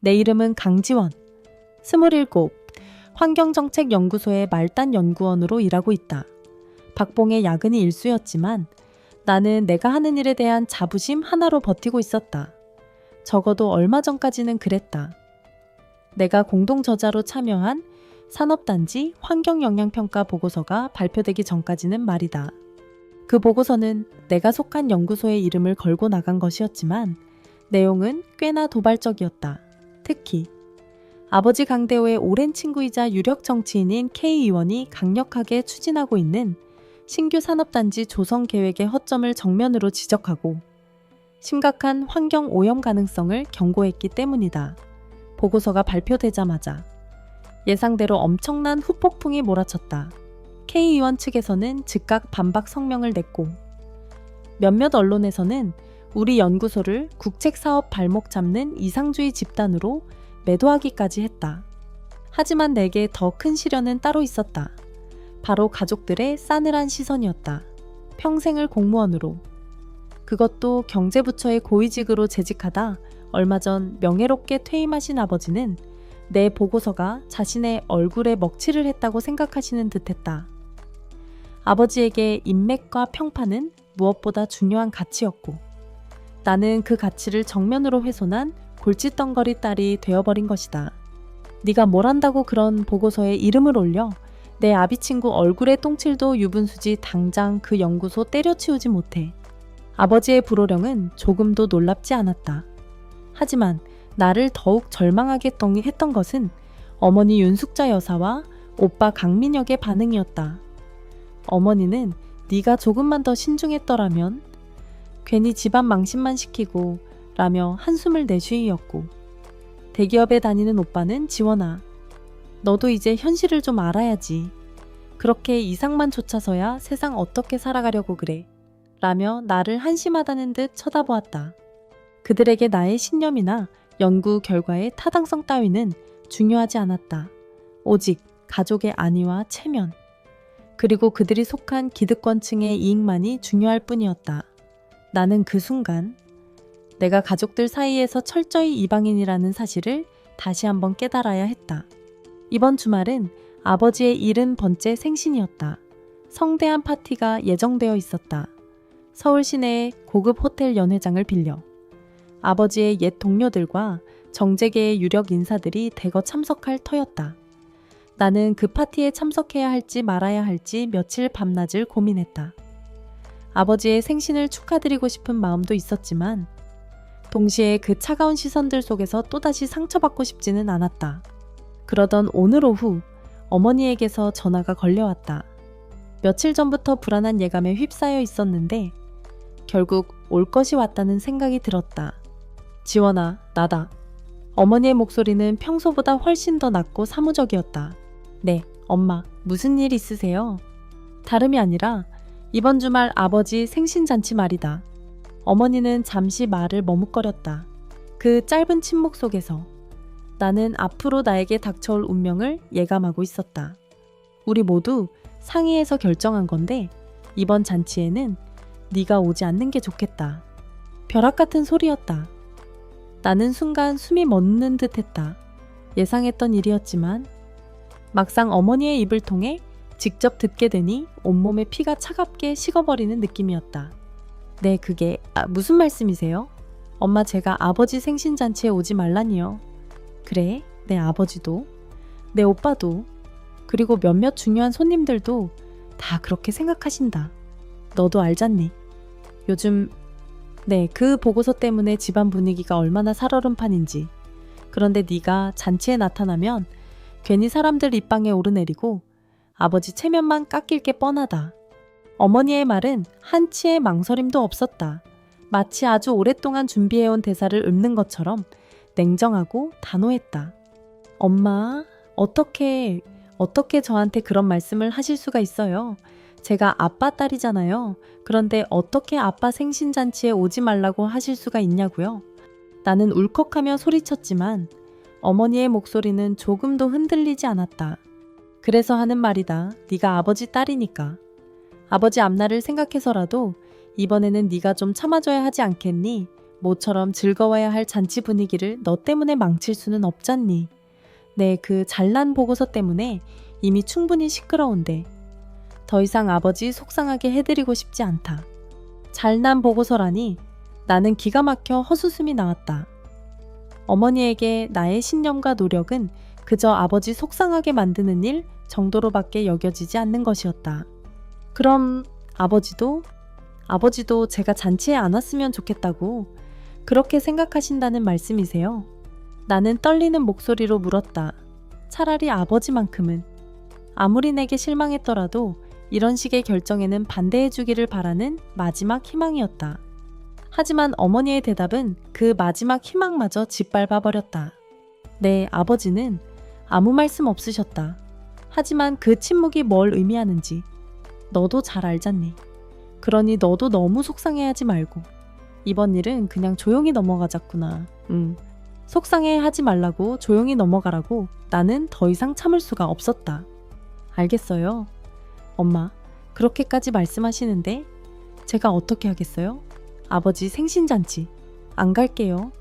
내 이름은 강지원. 27. 환경정책연구소의 말단 연구원으로 일하고 있다. 박봉의 야근이 일쑤였지만 나는 내가 하는 일에 대한 자부심 하나로 버티고 있었다. 적어도 얼마 전까지는 그랬다. 내가 공동저자로 참여한 산업단지 환경영향평가 보고서가 발표되기 전까지는 말이다. 그 보고서는 내가 속한 연구소의 이름을 걸고 나간 것이었지만 내용은 꽤나 도발적이었다. 특히 아버지 강대호의 오랜 친구이자 유력 정치인인 K 의원이 강력하게 추진하고 있는 신규 산업단지 조성 계획의 허점을 정면으로 지적하고 심각한 환경 오염 가능성을 경고했기 때문이다. 보고서가 발표되자마자 예상대로 엄청난 후폭풍이 몰아쳤다. K 의원 측에서는 즉각 반박 성명을 냈고 몇몇 언론에서는 우리 연구소를 국책사업 발목 잡는 이상주의 집단으로 매도하기까지 했다. 하지만 내게 더 큰 시련은 따로 있었다. 바로 가족들의 싸늘한 시선이었다. 평생을 공무원으로, 그것도 경제부처의 고위직으로 재직하다 얼마 전 명예롭게 퇴임하신 아버지는 내 보고서가 자신의 얼굴에 먹칠을 했다고 생각하시는 듯했다. 아버지에게 인맥과 평판은 무엇보다 중요한 가치였고 나는 그 가치를 정면으로 훼손한 골칫덩거리 딸이 되어버린 것이다. 네가 뭘 한다고 그런 보고서에 이름을 올려 내 아비친구 얼굴의 똥칠도 유분수지 당장 그 연구소 때려치우지 못해. 아버지의 불호령은 조금도 놀랍지 않았다. 하지만 나를 더욱 절망하게 했던 것은 어머니 윤숙자 여사와 오빠 강민혁의 반응이었다. 어머니는 네가 조금만 더 신중했더라면, 괜히 집안 망신만 시키고 라며 한숨을 내쉬이었고, 대기업에 다니는 오빠는 지원아, 너도 이제 현실을 좀 알아야지. 그렇게 이상만 쫓아서야 세상 어떻게 살아가려고 그래. 라며 나를 한심하다는 듯 쳐다보았다. 그들에게 나의 신념이나 연구 결과의 타당성 따위는 중요하지 않았다. 오직 가족의 안위와 체면, 그리고 그들이 속한 기득권층의 이익만이 중요할 뿐이었다. 나는 그 순간 내가 가족들 사이에서 철저히 이방인이라는 사실을 다시 한번 깨달아야 했다. 이번 주말은 아버지의 70번째 생신이었다. 성대한 파티가 예정되어 있었다. 서울 시내의 고급 호텔 연회장을 빌려 아버지의 옛 동료들과 정재계의 유력 인사들이 대거 참석할 터였다. 나는 그 파티에 참석해야 할지 말아야 할지 며칠 밤낮을 고민했다. 아버지의 생신을 축하드리고 싶은 마음도 있었지만 동시에 그 차가운 시선들 속에서 또다시 상처받고 싶지는 않았다. 그러던 오늘 오후 어머니에게서 전화가 걸려왔다. 며칠 전부터 불안한 예감에 휩싸여 있었는데 결국 올 것이 왔다는 생각이 들었다. 지원아, 나다. 어머니의 목소리는 평소보다 훨씬 더 낮고 사무적이었다. 네, 엄마, 무슨 일 있으세요? 다름이 아니라 이번 주말 아버지 생신잔치 말이다. 어머니는 잠시 말을 머뭇거렸다. 그 짧은 침묵 속에서 나는 앞으로 나에게 닥쳐올 운명을 예감하고 있었다. 우리 모두 상의해서 결정한 건데 이번 잔치에는 네가 오지 않는 게 좋겠다. 벼락 같은 소리였다. 나는 순간 숨이 멎는 듯했다. 예상했던 일이었지만 막상 어머니의 입을 통해 직접 듣게 되니 온몸에 피가 차갑게 식어버리는 느낌이었다. 네, 그게 무슨 말씀이세요? 엄마, 제가 아버지 생신잔치에 오지 말라니요. 그래, 내 아버지도, 내 오빠도, 그리고 몇몇 중요한 손님들도 다 그렇게 생각하신다. 너도 알잖니. 요즘 그 보고서 때문에 집안 분위기가 얼마나 살얼음판인지. 그런데 네가 잔치에 나타나면 괜히 사람들 입방에 오르내리고 아버지 체면만 깎일 게 뻔하다. 어머니의 말은 한치의 망설임도 없었다. 마치 아주 오랫동안 준비해온 대사를 읊는 것처럼 냉정하고 단호했다. 엄마, 어떻게 저한테 그런 말씀을 하실 수가 있어요? 제가 아빠 딸이잖아요. 그런데 어떻게 아빠 생신잔치에 오지 말라고 하실 수가 있냐고요? 나는 울컥하며 소리쳤지만 어머니의 목소리는 조금도 흔들리지 않았다. 그래서 하는 말이다. 네가 아버지 딸이니까. 아버지 앞날을 생각해서라도 이번에는 네가 좀 참아줘야 하지 않겠니? 모처럼 즐거워야 할 잔치 분위기를 너 때문에 망칠 수는 없잖니. 내 그 잘난 보고서 때문에 이미 충분히 시끄러운데 더 이상 아버지 속상하게 해드리고 싶지 않다. 잘난 보고서라니. 나는 기가 막혀 헛웃음이 나왔다. 어머니에게 나의 신념과 노력은 그저 아버지 속상하게 만드는 일 정도로밖에 여겨지지 않는 것이었다. 그럼 아버지도 제가 잔치에 안 왔으면 좋겠다고 그렇게 생각하신다는 말씀이세요? 나는 떨리는 목소리로 물었다. 차라리 아버지만큼은. 아무리 내게 실망했더라도 이런 식의 결정에는 반대해주기를 바라는 마지막 희망이었다. 하지만 어머니의 대답은 그 마지막 희망마저 짓밟아버렸다. 네, 아버지는 아무 말씀 없으셨다. 하지만 그 침묵이 뭘 의미하는지 너도 잘 알잖니. 그러니 너도 너무 속상해하지 말고 이번 일은 그냥 조용히 넘어가자꾸나. 속상해하지 말라고 조용히 넘어가라고. 나는 더 이상 참을 수가 없었다. 알겠어요. 엄마, 그렇게까지 말씀하시는데 제가 어떻게 하겠어요? 아버지 생신잔치 안 갈게요.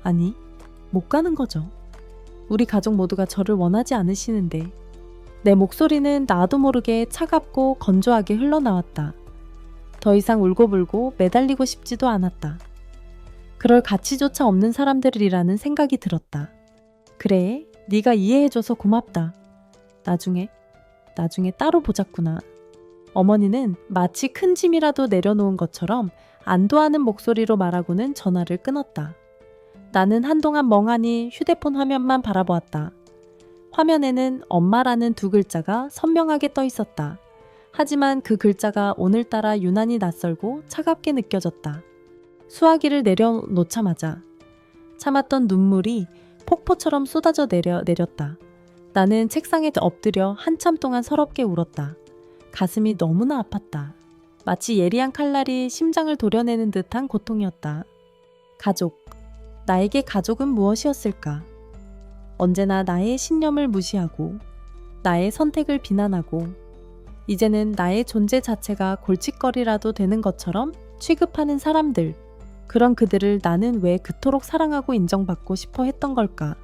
아니, 못 가는 거죠. 우리 가족 모두가 저를 원하지 않으시는데. 내 목소리는 나도 모르게 차갑고 건조하게 흘러나왔다. 더 이상 울고불고 매달리고 싶지도 않았다. 그럴 가치조차 없는 사람들이라는 생각이 들었다. 그래, 네가 이해해줘서 고맙다. 나중에 따로 보자꾸나. 어머니는 마치 큰 짐이라도 내려놓은 것처럼 안도하는 목소리로 말하고는 전화를 끊었다. 나는 한동안 멍하니 휴대폰 화면만 바라보았다. 화면에는 엄마라는 두 글자가 선명하게 떠 있었다. 하지만 그 글자가 오늘따라 유난히 낯설고 차갑게 느껴졌다. 수화기를 내려놓자마자 참았던 눈물이 폭포처럼 쏟아져 내렸다. 나는 책상에 엎드려 한참 동안 서럽게 울었다. 가슴이 너무나 아팠다. 마치 예리한 칼날이 심장을 도려내는 듯한 고통이었다. 가족. 나에게 가족은 무엇이었을까? 언제나 나의 신념을 무시하고 나의 선택을 비난하고 이제는 나의 존재 자체가 골칫거리라도 되는 것처럼 취급하는 사람들. 그런 그들을 나는 왜 그토록 사랑하고 인정받고 싶어 했던 걸까?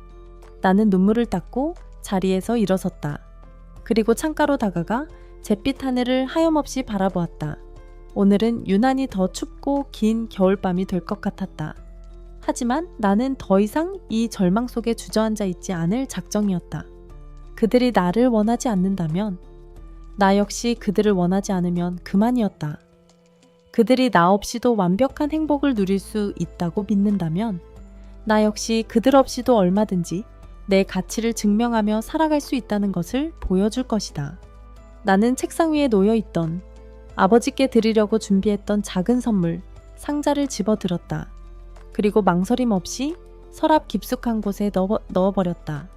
나는 눈물을 닦고 자리에서 일어섰다. 그리고 창가로 다가가 잿빛 하늘을 하염없이 바라보았다. 오늘은 유난히 더 춥고 긴 겨울밤이 될 것 같았다. 하지만 나는 더 이상 이 절망 속에 주저앉아 있지 않을 작정이었다. 그들이 나를 원하지 않는다면, 나 역시 그들을 원하지 않으면 그만이었다. 그들이 나 없이도 완벽한 행복을 누릴 수 있다고 믿는다면, 나 역시 그들 없이도 얼마든지 내 가치를 증명하며 살아갈 수 있다는 것을 보여줄 것이다. 나는 책상 위에 놓여있던 아버지께 드리려고 준비했던 작은 선물, 상자를 집어들었다. 그리고 망설임 없이 서랍 깊숙한 곳에 넣어버렸다.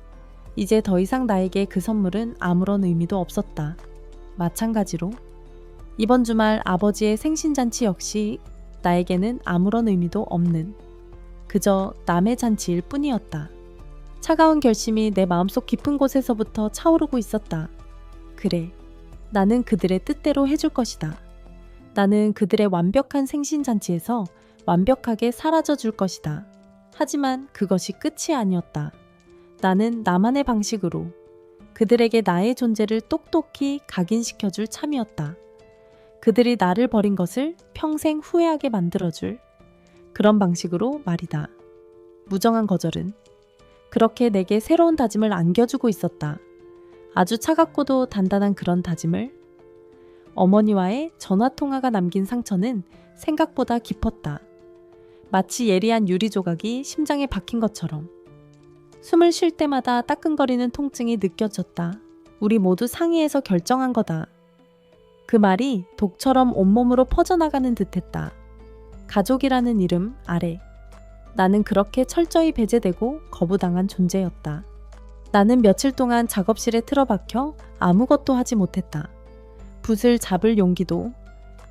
이제 더 이상 나에게 그 선물은 아무런 의미도 없었다. 마찬가지로 이번 주말 아버지의 생신잔치 역시 나에게는 아무런 의미도 없는 그저 남의 잔치일 뿐이었다. 차가운 결심이 내 마음속 깊은 곳에서부터 차오르고 있었다. 그래, 나는 그들의 뜻대로 해줄 것이다. 나는 그들의 완벽한 생신잔치에서 완벽하게 사라져 줄 것이다. 하지만 그것이 끝이 아니었다. 나는 나만의 방식으로 그들에게 나의 존재를 똑똑히 각인시켜줄 참이었다. 그들이 나를 버린 것을 평생 후회하게 만들어줄 그런 방식으로 말이다. 무정한 거절은 그렇게 내게 새로운 다짐을 안겨주고 있었다. 아주 차갑고도 단단한 그런 다짐을. 어머니와의 전화통화가 남긴 상처는 생각보다 깊었다. 마치 예리한 유리 조각이 심장에 박힌 것처럼. 숨을 쉴 때마다 따끔거리는 통증이 느껴졌다. 우리 모두 상의해서 결정한 거다. 그 말이 독처럼 온몸으로 퍼져나가는 듯했다. 가족이라는 이름 아래 나는 그렇게 철저히 배제되고 거부당한 존재였다. 나는 며칠 동안 작업실에 틀어박혀 아무것도 하지 못했다. 붓을 잡을 용기도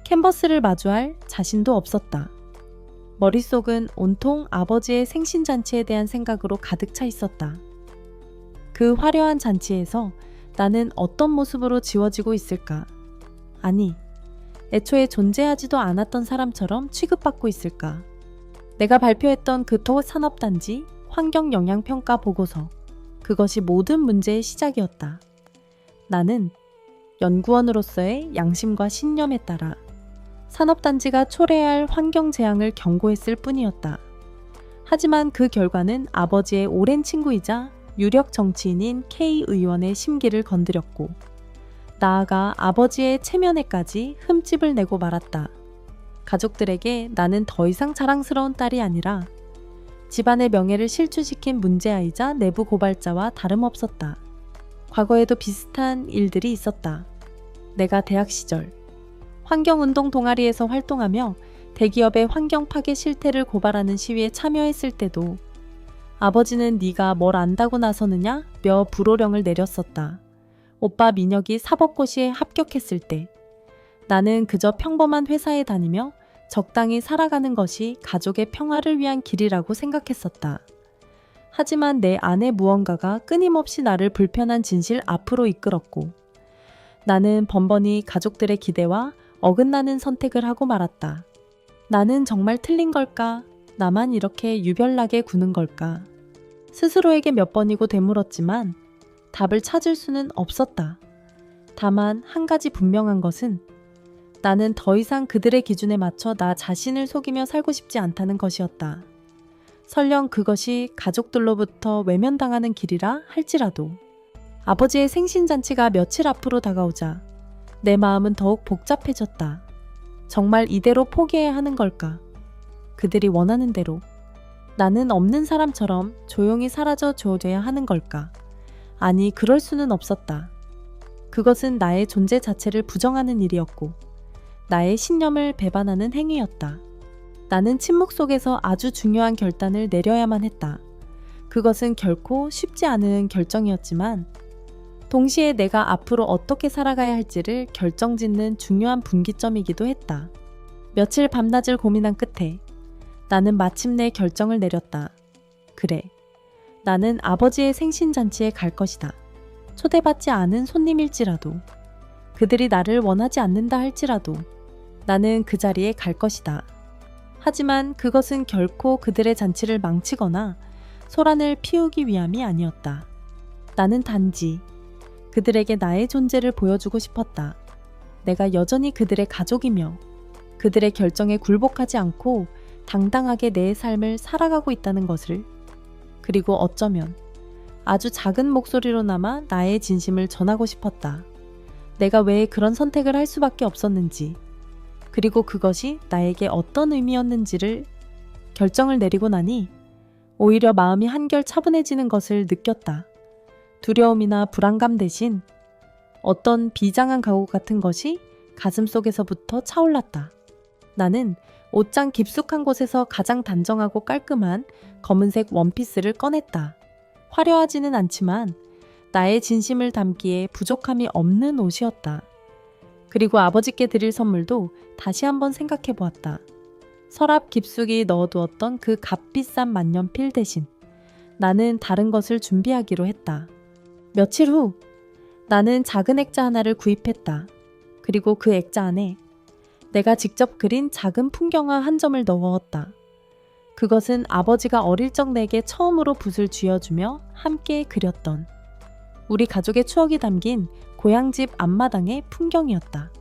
캔버스를 마주할 자신도 없었다. 머릿속은 온통 아버지의 생신잔치에 대한 생각으로 가득 차 있었다. 그 화려한 잔치에서 나는 어떤 모습으로 지워지고 있을까? 아니, 애초에 존재하지도 않았던 사람처럼 취급받고 있을까? 내가 발표했던 그 토산업단지 환경영향평가 보고서, 그것이 모든 문제의 시작이었다. 나는 연구원으로서의 양심과 신념에 따라 산업단지가 초래할 환경재앙을 경고했을 뿐이었다. 하지만 그 결과는 아버지의 오랜 친구이자 유력 정치인인 K 의원의 심기를 건드렸고, 나아가 아버지의 체면에까지 흠집을 내고 말았다. 가족들에게 나는 더 이상 자랑스러운 딸이 아니라 집안의 명예를 실추시킨 문제아이자 내부 고발자와 다름없었다. 과거에도 비슷한 일들이 있었다. 내가 대학 시절 환경운동 동아리에서 활동하며 대기업의 환경 파괴 실태를 고발하는 시위에 참여했을 때도 아버지는 네가 뭘 안다고 나서느냐 며 불호령을 내렸었다. 오빠 민혁이 사법고시에 합격했을 때 나는 그저 평범한 회사에 다니며 적당히 살아가는 것이 가족의 평화를 위한 길이라고 생각했었다. 하지만 내 안의 무언가가 끊임없이 나를 불편한 진실 앞으로 이끌었고, 나는 번번이 가족들의 기대와 어긋나는 선택을 하고 말았다. 나는 정말 틀린 걸까? 나만 이렇게 유별나게 구는 걸까? 스스로에게 몇 번이고 되물었지만 답을 찾을 수는 없었다. 다만 한 가지 분명한 것은 나는 더 이상 그들의 기준에 맞춰 나 자신을 속이며 살고 싶지 않다는 것이었다. 설령 그것이 가족들로부터 외면당하는 길이라 할지라도. 아버지의 생신잔치가 며칠 앞으로 다가오자 내 마음은 더욱 복잡해졌다. 정말 이대로 포기해야 하는 걸까? 그들이 원하는 대로 나는 없는 사람처럼 조용히 사라져 줘야 하는 걸까? 아니, 그럴 수는 없었다. 그것은 나의 존재 자체를 부정하는 일이었고 나의 신념을 배반하는 행위였다. 나는 침묵 속에서 아주 중요한 결단을 내려야만 했다. 그것은 결코 쉽지 않은 결정이었지만 동시에 내가 앞으로 어떻게 살아가야 할지를 결정짓는 중요한 분기점이기도 했다. 며칠 밤낮을 고민한 끝에 나는 마침내 결정을 내렸다. 그래, 나는 아버지의 생신잔치에 갈 것이다. 초대받지 않은 손님일지라도, 그들이 나를 원하지 않는다 할지라도 나는 그 자리에 갈 것이다. 하지만 그것은 결코 그들의 잔치를 망치거나 소란을 피우기 위함이 아니었다. 나는 단지 그들에게 나의 존재를 보여주고 싶었다. 내가 여전히 그들의 가족이며 그들의 결정에 굴복하지 않고 당당하게 내 삶을 살아가고 있다는 것을, 그리고 어쩌면 아주 작은 목소리로나마 나의 진심을 전하고 싶었다. 내가 왜 그런 선택을 할 수밖에 없었는지, 그리고 그것이 나에게 어떤 의미였는지를 결정을 내리고 나니 오히려 마음이 한결 차분해지는 것을 느꼈다. 두려움이나 불안감 대신 어떤 비장한 각오 같은 것이 가슴속에서부터 차올랐다. 나는 옷장 깊숙한 곳에서 가장 단정하고 깔끔한 검은색 원피스를 꺼냈다. 화려하지는 않지만 나의 진심을 담기에 부족함이 없는 옷이었다. 그리고 아버지께 드릴 선물도 다시 한번 생각해 보았다. 서랍 깊숙이 넣어두었던 그 값비싼 만년필 대신 나는 다른 것을 준비하기로 했다. 며칠 후 나는 작은 액자 하나를 구입했다. 그리고 그 액자 안에 내가 직접 그린 작은 풍경화 한 점을 넣었다. 그것은 아버지가 어릴 적 내게 처음으로 붓을 쥐어주며 함께 그렸던 우리 가족의 추억이 담긴 고향집 앞마당의 풍경이었다.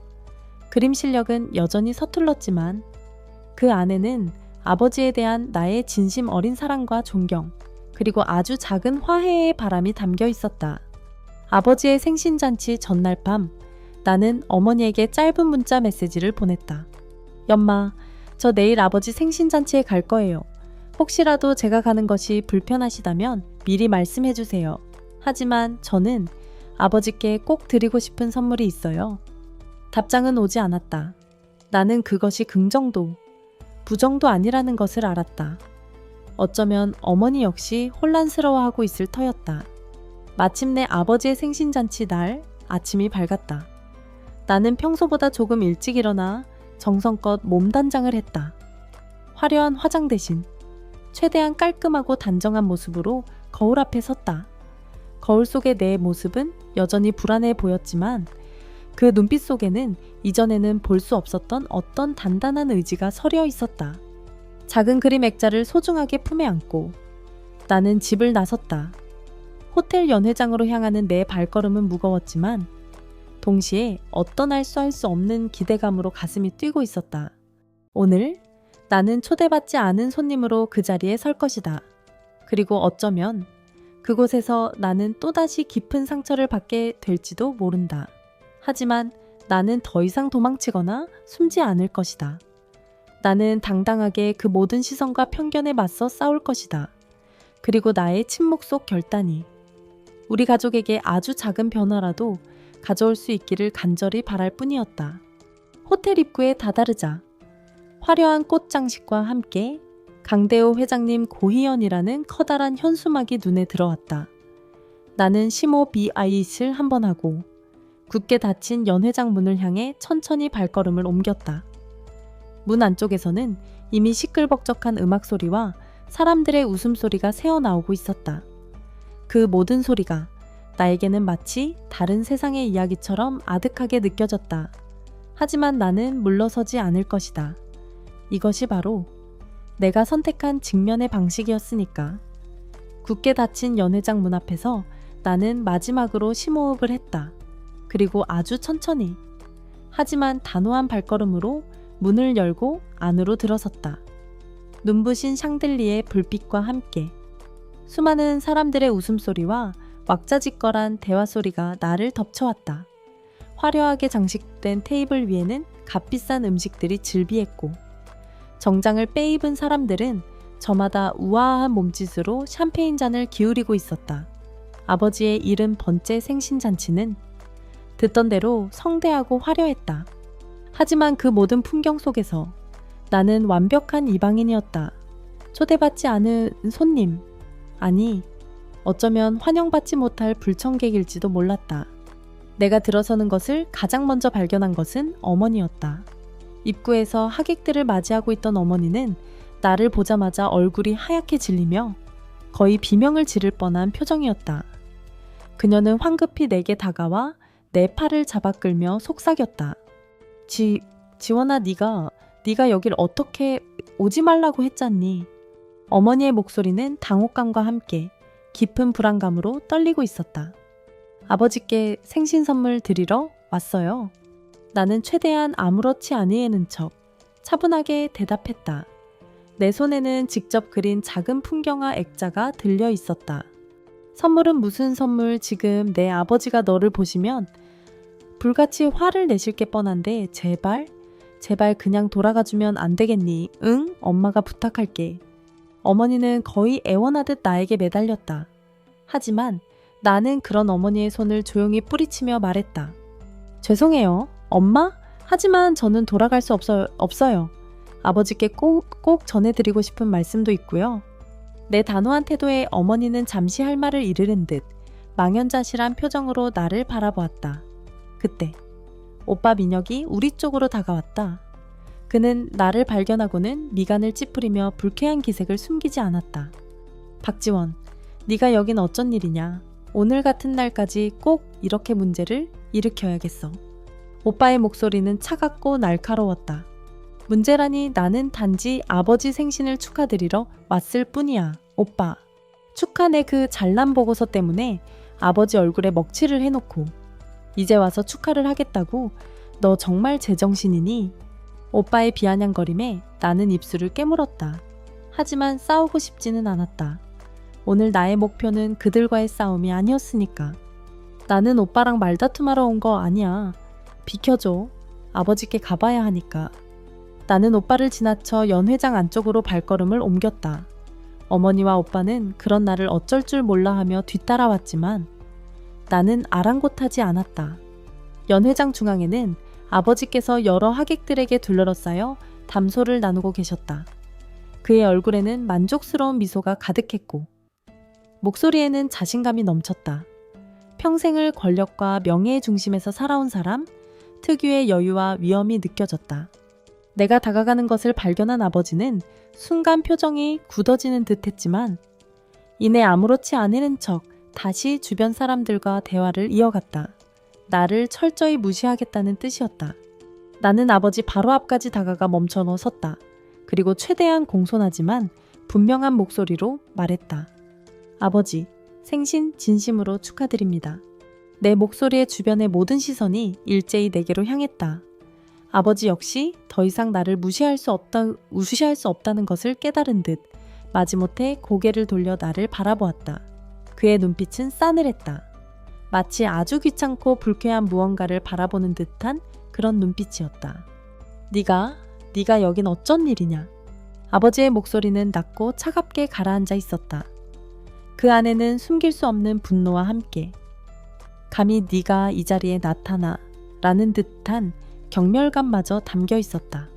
그림 실력은 여전히 서툴렀지만 그 안에는 아버지에 대한 나의 진심 어린 사랑과 존경, 그리고 아주 작은 화해의 바람이 담겨 있었다. 아버지의 생신잔치 전날 밤 나는 어머니에게 짧은 문자 메시지를 보냈다. 연마, 저 내일 아버지 생신잔치에 갈 거예요. 혹시라도 제가 가는 것이 불편하시다면 미리 말씀해 주세요. 하지만 저는 아버지께 꼭 드리고 싶은 선물이 있어요. 답장은 오지 않았다. 나는 그것이 긍정도, 부정도 아니라는 것을 알았다. 어쩌면 어머니 역시 혼란스러워하고 있을 터였다. 마침내 아버지의 생신잔치 날 아침이 밝았다. 나는 평소보다 조금 일찍 일어나 정성껏 몸단장을 했다. 화려한 화장 대신 최대한 깔끔하고 단정한 모습으로 거울 앞에 섰다. 거울 속의 내 모습은 여전히 불안해 보였지만 그 눈빛 속에는 이전에는 볼 수 없었던 어떤 단단한 의지가 서려 있었다. 작은 그림 액자를 소중하게 품에 안고 나는 집을 나섰다. 호텔 연회장으로 향하는 내 발걸음은 무거웠지만 동시에 어떠날 수 할 수 없는 기대감으로 가슴이 뛰고 있었다. 오늘 나는 초대받지 않은 손님으로 그 자리에 설 것이다. 그리고 어쩌면 그곳에서 나는 또다시 깊은 상처를 받게 될지도 모른다. 하지만 나는 더 이상 도망치거나 숨지 않을 것이다. 나는 당당하게 그 모든 시선과 편견에 맞서 싸울 것이다. 그리고 나의 침묵 속 결단이 우리 가족에게 아주 작은 변화라도 가져올 수 있기를 간절히 바랄 뿐이었다. 호텔 입구에 다다르자 화려한 꽃 장식과 함께 강대호 회장님 고희연이라는 커다란 현수막이 눈에 들어왔다. 나는 심호 비아잇을 한번 하고 굳게 닫힌 연회장 문을 향해 천천히 발걸음을 옮겼다. 문 안쪽에서는 이미 시끌벅적한 음악 소리와 사람들의 웃음소리가 새어나오고 있었다. 그 모든 소리가 나에게는 마치 다른 세상의 이야기처럼 아득하게 느껴졌다. 하지만 나는 물러서지 않을 것이다. 이것이 바로 내가 선택한 직면의 방식이었으니까. 굳게 닫힌 연회장 문 앞에서 나는 마지막으로 심호흡을 했다. 그리고 아주 천천히 하지만 단호한 발걸음으로 문을 열고 안으로 들어섰다. 눈부신 샹들리의 불빛과 함께 수많은 사람들의 웃음소리와 왁자지껄한 대화소리가 나를 덮쳐왔다. 화려하게 장식된 테이블 위에는 값비싼 음식들이 즐비했고 정장을 빼입은 사람들은 저마다 우아한 몸짓으로 샴페인 잔을 기울이고 있었다. 아버지의 70번째 생신잔치는 듣던 대로 성대하고 화려했다. 하지만 그 모든 풍경 속에서 나는 완벽한 이방인이었다. 초대받지 않은 손님, 아니 어쩌면 환영받지 못할 불청객일지도 몰랐다. 내가 들어서는 것을 가장 먼저 발견한 것은 어머니였다. 입구에서 하객들을 맞이하고 있던 어머니는 나를 보자마자 얼굴이 하얗게 질리며 거의 비명을 지를 뻔한 표정이었다. 그녀는 황급히 내게 다가와 내 팔을 잡아 끌며 속삭였다. 지원아, 네가 여길 어떻게 오지 말라고 했잖니. 어머니의 목소리는 당혹감과 함께 깊은 불안감으로 떨리고 있었다. 아버지께 생신 선물 드리러 왔어요. 나는 최대한 아무렇지 아니하는 척 차분하게 대답했다. 내 손에는 직접 그린 작은 풍경화 액자가 들려 있었다. 선물은 무슨 선물? 지금 내 아버지가 너를 보시면 불같이 화를 내실 게 뻔한데 제발 그냥 돌아가주면 안 되겠니? 응? 엄마가 부탁할게. 어머니는 거의 애원하듯 나에게 매달렸다. 하지만 나는 그런 어머니의 손을 조용히 뿌리치며 말했다. 죄송해요. 엄마? 하지만 저는 돌아갈 수 없어요. 아버지께 꼭 전해드리고 싶은 말씀도 있고요. 내 단호한 태도에 어머니는 잠시 할 말을 잃으는 듯 망연자실한 표정으로 나를 바라보았다. 그때 오빠 민혁이 우리 쪽으로 다가왔다. 그는 나를 발견하고는 미간을 찌푸리며 불쾌한 기색을 숨기지 않았다. 박지원, 네가 여긴 어쩐 일이냐. 오늘 같은 날까지 꼭 이렇게 문제를 일으켜야겠어. 오빠의 목소리는 차갑고 날카로웠다. 문제라니 나는 단지 아버지 생신을 축하드리러 왔을 뿐이야. 오빠. 축하 내 그 잘난 보고서 때문에 아버지 얼굴에 먹칠을 해놓고 이제 와서 축하를 하겠다고? 너 정말 제정신이니? 오빠의 비아냥거림에 나는 입술을 깨물었다. 하지만 싸우고 싶지는 않았다. 오늘 나의 목표는 그들과의 싸움이 아니었으니까. 나는 오빠랑 말다툼하러 온 거 아니야. 비켜줘. 아버지께 가봐야 하니까. 나는 오빠를 지나쳐 연회장 안쪽으로 발걸음을 옮겼다. 어머니와 오빠는 그런 나를 어쩔 줄 몰라 하며 뒤따라왔지만 나는 아랑곳하지 않았다. 연회장 중앙에는 아버지께서 여러 하객들에게 둘러싸여 담소를 나누고 계셨다. 그의 얼굴에는 만족스러운 미소가 가득했고 목소리에는 자신감이 넘쳤다. 평생을 권력과 명예의 중심에서 살아온 사람, 특유의 여유와 위엄이 느껴졌다. 내가 다가가는 것을 발견한 아버지는 순간 표정이 굳어지는 듯 했지만 이내 아무렇지 않은 척 다시 주변 사람들과 대화를 이어갔다. 나를 철저히 무시하겠다는 뜻이었다. 나는 아버지 바로 앞까지 다가가 멈춰 섰다. 그리고 최대한 공손하지만 분명한 목소리로 말했다. 아버지, 생신 진심으로 축하드립니다. 내 목소리의 주변의 모든 시선이 일제히 내게로 향했다. 아버지 역시 더 이상 나를 무시할 수 없다는 것을 깨달은 듯 마지못해 고개를 돌려 나를 바라보았다. 그의 눈빛은 싸늘했다. 마치 아주 귀찮고 불쾌한 무언가를 바라보는 듯한 그런 눈빛이었다. 네가 여긴 어쩐 일이냐? 아버지의 목소리는 낮고 차갑게 가라앉아 있었다. 그 안에는 숨길 수 없는 분노와 함께 감히 네가 이 자리에 나타나 라는 듯한 경멸감마저 담겨 있었다.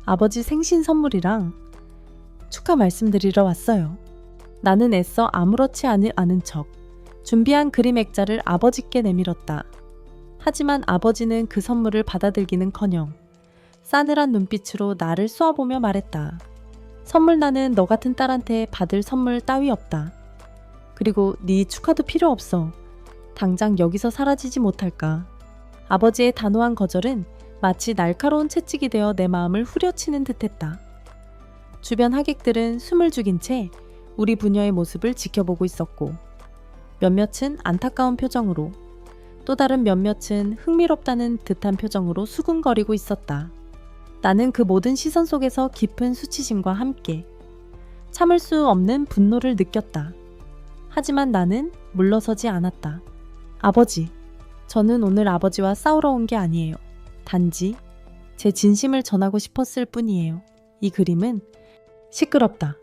아버지 생신 선물이랑 축하 말씀드리러 왔어요. 나는 애써 아무렇지 않은 척 준비한 그림 액자를 아버지께 내밀었다. 하지만 아버지는 그 선물을 받아들기는커녕 싸늘한 눈빛으로 나를 쏘아보며 말했다. 선물 나는 너 같은 딸한테 받을 선물 따위 없다. 그리고 네 축하도 필요 없어. 당장 여기서 사라지지 못할까. 아버지의 단호한 거절은 마치 날카로운 채찍이 되어 내 마음을 후려치는 듯했다. 주변 하객들은 숨을 죽인 채 우리 부녀의 모습을 지켜보고 있었고 몇몇은 안타까운 표정으로 또 다른 몇몇은 흥미롭다는 듯한 표정으로 수군거리고 있었다. 나는 그 모든 시선 속에서 깊은 수치심과 함께 참을 수 없는 분노를 느꼈다. 하지만 나는 물러서지 않았다. 아버지, 저는 오늘 아버지와 싸우러 온 게 아니에요. 단지 제 진심을 전하고 싶었을 뿐이에요. 이 그림은 시끄럽다.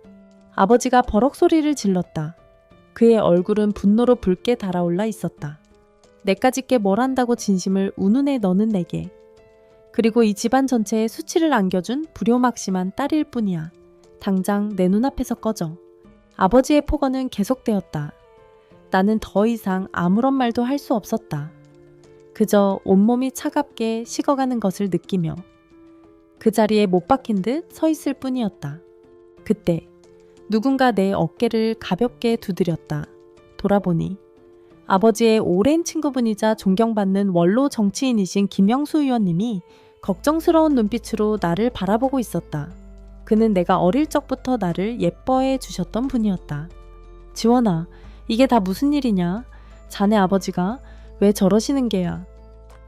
아버지가 버럭 소리를 질렀다. 그의 얼굴은 분노로 붉게 달아올라 있었다. 내까짓게 뭘 한다고 진심을 운운에 너는 내게. 그리고 이 집안 전체에 수치를 안겨준 불효막심한 딸일 뿐이야. 당장 내 눈앞에서 꺼져. 아버지의 폭언은 계속되었다. 나는 더 이상 아무런 말도 할 수 없었다. 그저 온몸이 차갑게 식어가는 것을 느끼며 그 자리에 못 박힌 듯 서 있을 뿐이었다. 그때 누군가 내 어깨를 가볍게 두드렸다. 돌아보니 아버지의 오랜 친구분이자 존경받는 원로 정치인이신 김영수 의원님이 걱정스러운 눈빛으로 나를 바라보고 있었다. 그는 내가 어릴 적부터 나를 예뻐해 주셨던 분이었다. 지원아, 이게 다 무슨 일이냐? 자네 아버지가 왜 저러시는 게야?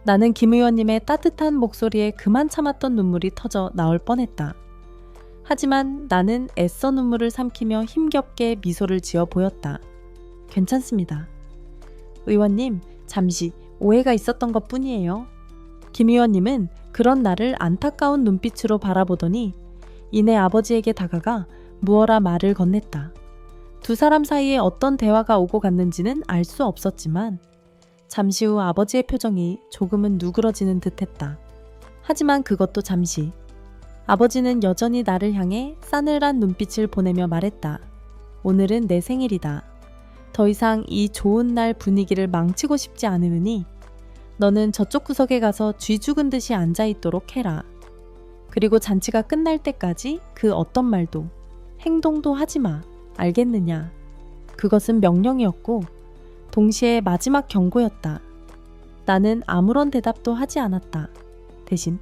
나는 김 의원님의 따뜻한 목소리에 그만 참았던 눈물이 터져 나올 뻔했다. 하지만 나는 애써 눈물을 삼키며 힘겹게 미소를 지어 보였다. 괜찮습니다. 의원님, 잠시 오해가 있었던 것 뿐이에요. 김 의원님은 그런 나를 안타까운 눈빛으로 바라보더니 이내 아버지에게 다가가 무어라 말을 건넸다. 두 사람 사이에 어떤 대화가 오고 갔는지는 알 수 없었지만 잠시 후 아버지의 표정이 조금은 누그러지는 듯했다. 하지만 그것도 잠시. 아버지는 여전히 나를 향해 싸늘한 눈빛을 보내며 말했다. 오늘은 내 생일이다. 더 이상 이 좋은 날 분위기를 망치고 싶지 않으니 너는 저쪽 구석에 가서 쥐 죽은 듯이 앉아있도록 해라. 그리고 잔치가 끝날 때까지 그 어떤 말도 행동도 하지 마. 알겠느냐? 그것은 명령이었고 동시에 마지막 경고였다. 나는 아무런 대답도 하지 않았다. 대신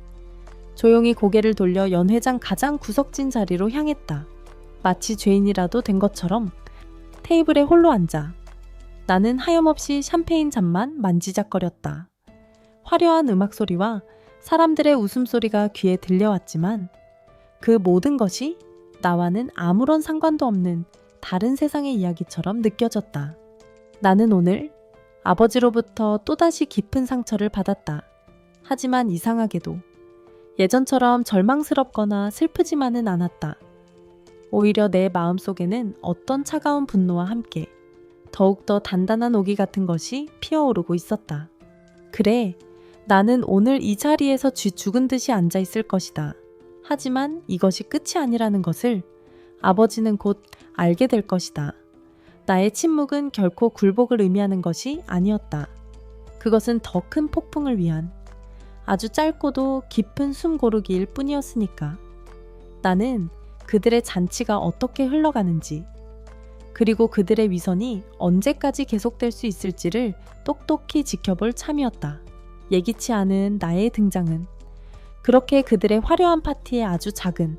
조용히 고개를 돌려 연회장 가장 구석진 자리로 향했다. 마치 죄인이라도 된 것처럼 테이블에 홀로 앉아 나는 하염없이 샴페인 잔만 만지작거렸다. 화려한 음악 소리와 사람들의 웃음소리가 귀에 들려왔지만 그 모든 것이 나와는 아무런 상관도 없는 다른 세상의 이야기처럼 느껴졌다. 나는 오늘 아버지로부터 또다시 깊은 상처를 받았다. 하지만 이상하게도 예전처럼 절망스럽거나 슬프지만은 않았다. 오히려 내 마음속에는 어떤 차가운 분노와 함께 더욱더 단단한 오기 같은 것이 피어오르고 있었다. 그래, 나는 오늘 이 자리에서 쥐 죽은 듯이 앉아 있을 것이다. 하지만 이것이 끝이 아니라는 것을 아버지는 곧 알게 될 것이다. 나의 침묵은 결코 굴복을 의미하는 것이 아니었다. 그것은 더 큰 폭풍을 위한 아주 짧고도 깊은 숨 고르기일 뿐이었으니까. 나는 그들의 잔치가 어떻게 흘러가는지, 그리고 그들의 위선이 언제까지 계속될 수 있을지를 똑똑히 지켜볼 참이었다. 예기치 않은 나의 등장은 그렇게 그들의 화려한 파티에 아주 작은,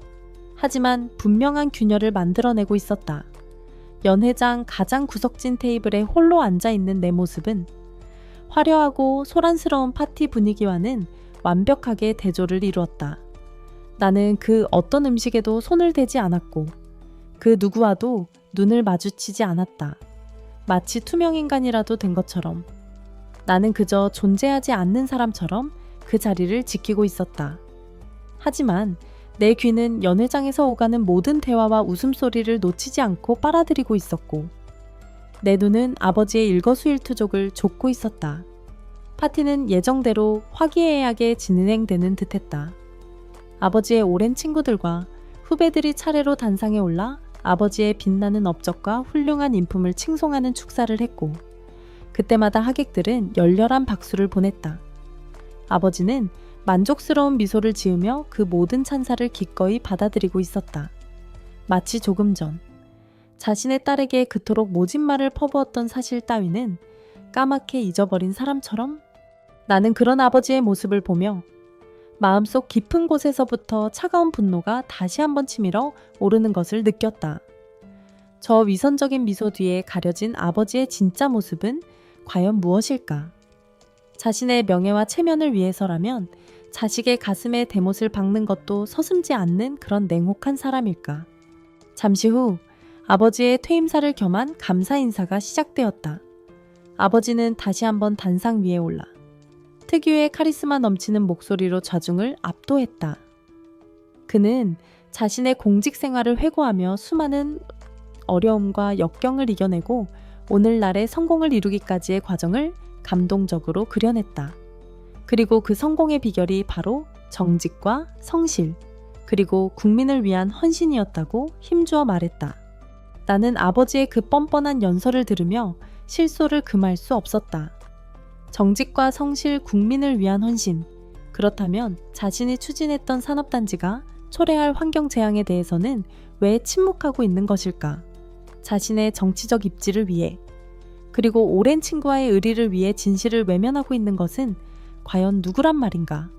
하지만 분명한 균열을 만들어내고 있었다. 연회장 가장 구석진 테이블에 홀로 앉아있는 내 모습은 화려하고 소란스러운 파티 분위기와는 완벽하게 대조를 이루었다. 나는 그 어떤 음식에도 손을 대지 않았고 그 누구와도 눈을 마주치지 않았다. 마치 투명인간이라도 된 것처럼 나는 그저 존재하지 않는 사람처럼 그 자리를 지키고 있었다. 하지만 내 귀는 연회장에서 오가는 모든 대화와 웃음소리를 놓치지 않고 빨아들이고 있었고 내 눈은 아버지의 일거수일투족을 좇고 있었다. 파티는 예정대로 화기애애하게 진행되는 듯했다. 아버지의 오랜 친구들과 후배들이 차례로 단상에 올라 아버지의 빛나는 업적과 훌륭한 인품을 칭송하는 축사를 했고 그때마다 하객들은 열렬한 박수를 보냈다. 아버지는 만족스러운 미소를 지으며 그 모든 찬사를 기꺼이 받아들이고 있었다. 마치 조금 전 자신의 딸에게 그토록 모진 말을 퍼부었던 사실 따위는 까맣게 잊어버린 사람처럼 나는 그런 아버지의 모습을 보며 마음속 깊은 곳에서부터 차가운 분노가 다시 한번 치밀어 오르는 것을 느꼈다. 저 위선적인 미소 뒤에 가려진 아버지의 진짜 모습은 과연 무엇일까? 자신의 명예와 체면을 위해서라면 자식의 가슴에 대못을 박는 것도 서슴지 않는 그런 냉혹한 사람일까? 잠시 후 아버지의 퇴임사를 겸한 감사 인사가 시작되었다. 아버지는 다시 한번 단상 위에 올라 특유의 카리스마 넘치는 목소리로 좌중을 압도했다. 그는 자신의 공직 생활을 회고하며 수많은 어려움과 역경을 이겨내고 오늘날의 성공을 이루기까지의 과정을 감동적으로 그려냈다. 그리고 그 성공의 비결이 바로 정직과 성실, 그리고 국민을 위한 헌신이었다고 힘주어 말했다. 나는 아버지의 그 뻔뻔한 연설을 들으며 실소를 금할 수 없었다. 정직과 성실, 국민을 위한 헌신. 그렇다면 자신이 추진했던 산업단지가 초래할 환경 재앙에 대해서는 왜 침묵하고 있는 것일까? 자신의 정치적 입지를 위해, 그리고 오랜 친구와의 의리를 위해 진실을 외면하고 있는 것은 과연 누구란 말인가?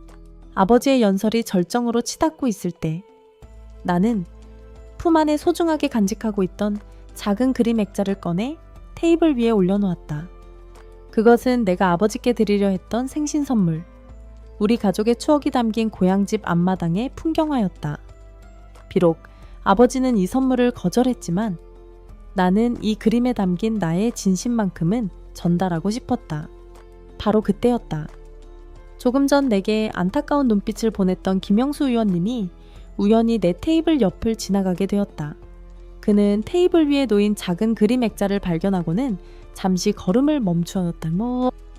아버지의 연설이 절정으로 치닫고 있을 때 나는 품 안에 소중하게 간직하고 있던 작은 그림 액자를 꺼내 테이블 위에 올려놓았다. 그것은 내가 아버지께 드리려 했던 생신 선물, 우리 가족의 추억이 담긴 고향집 앞마당의 풍경화였다. 비록 아버지는 이 선물을 거절했지만 나는 이 그림에 담긴 나의 진심만큼은 전달하고 싶었다. 바로 그때였다. 조금 전 내게 안타까운 눈빛을 보냈던 김영수 의원님이 우연히 내 테이블 옆을 지나가게 되었다. 그는 테이블 위에 놓인 작은 그림 액자를 발견하고는 잠시 걸음을 멈추었다.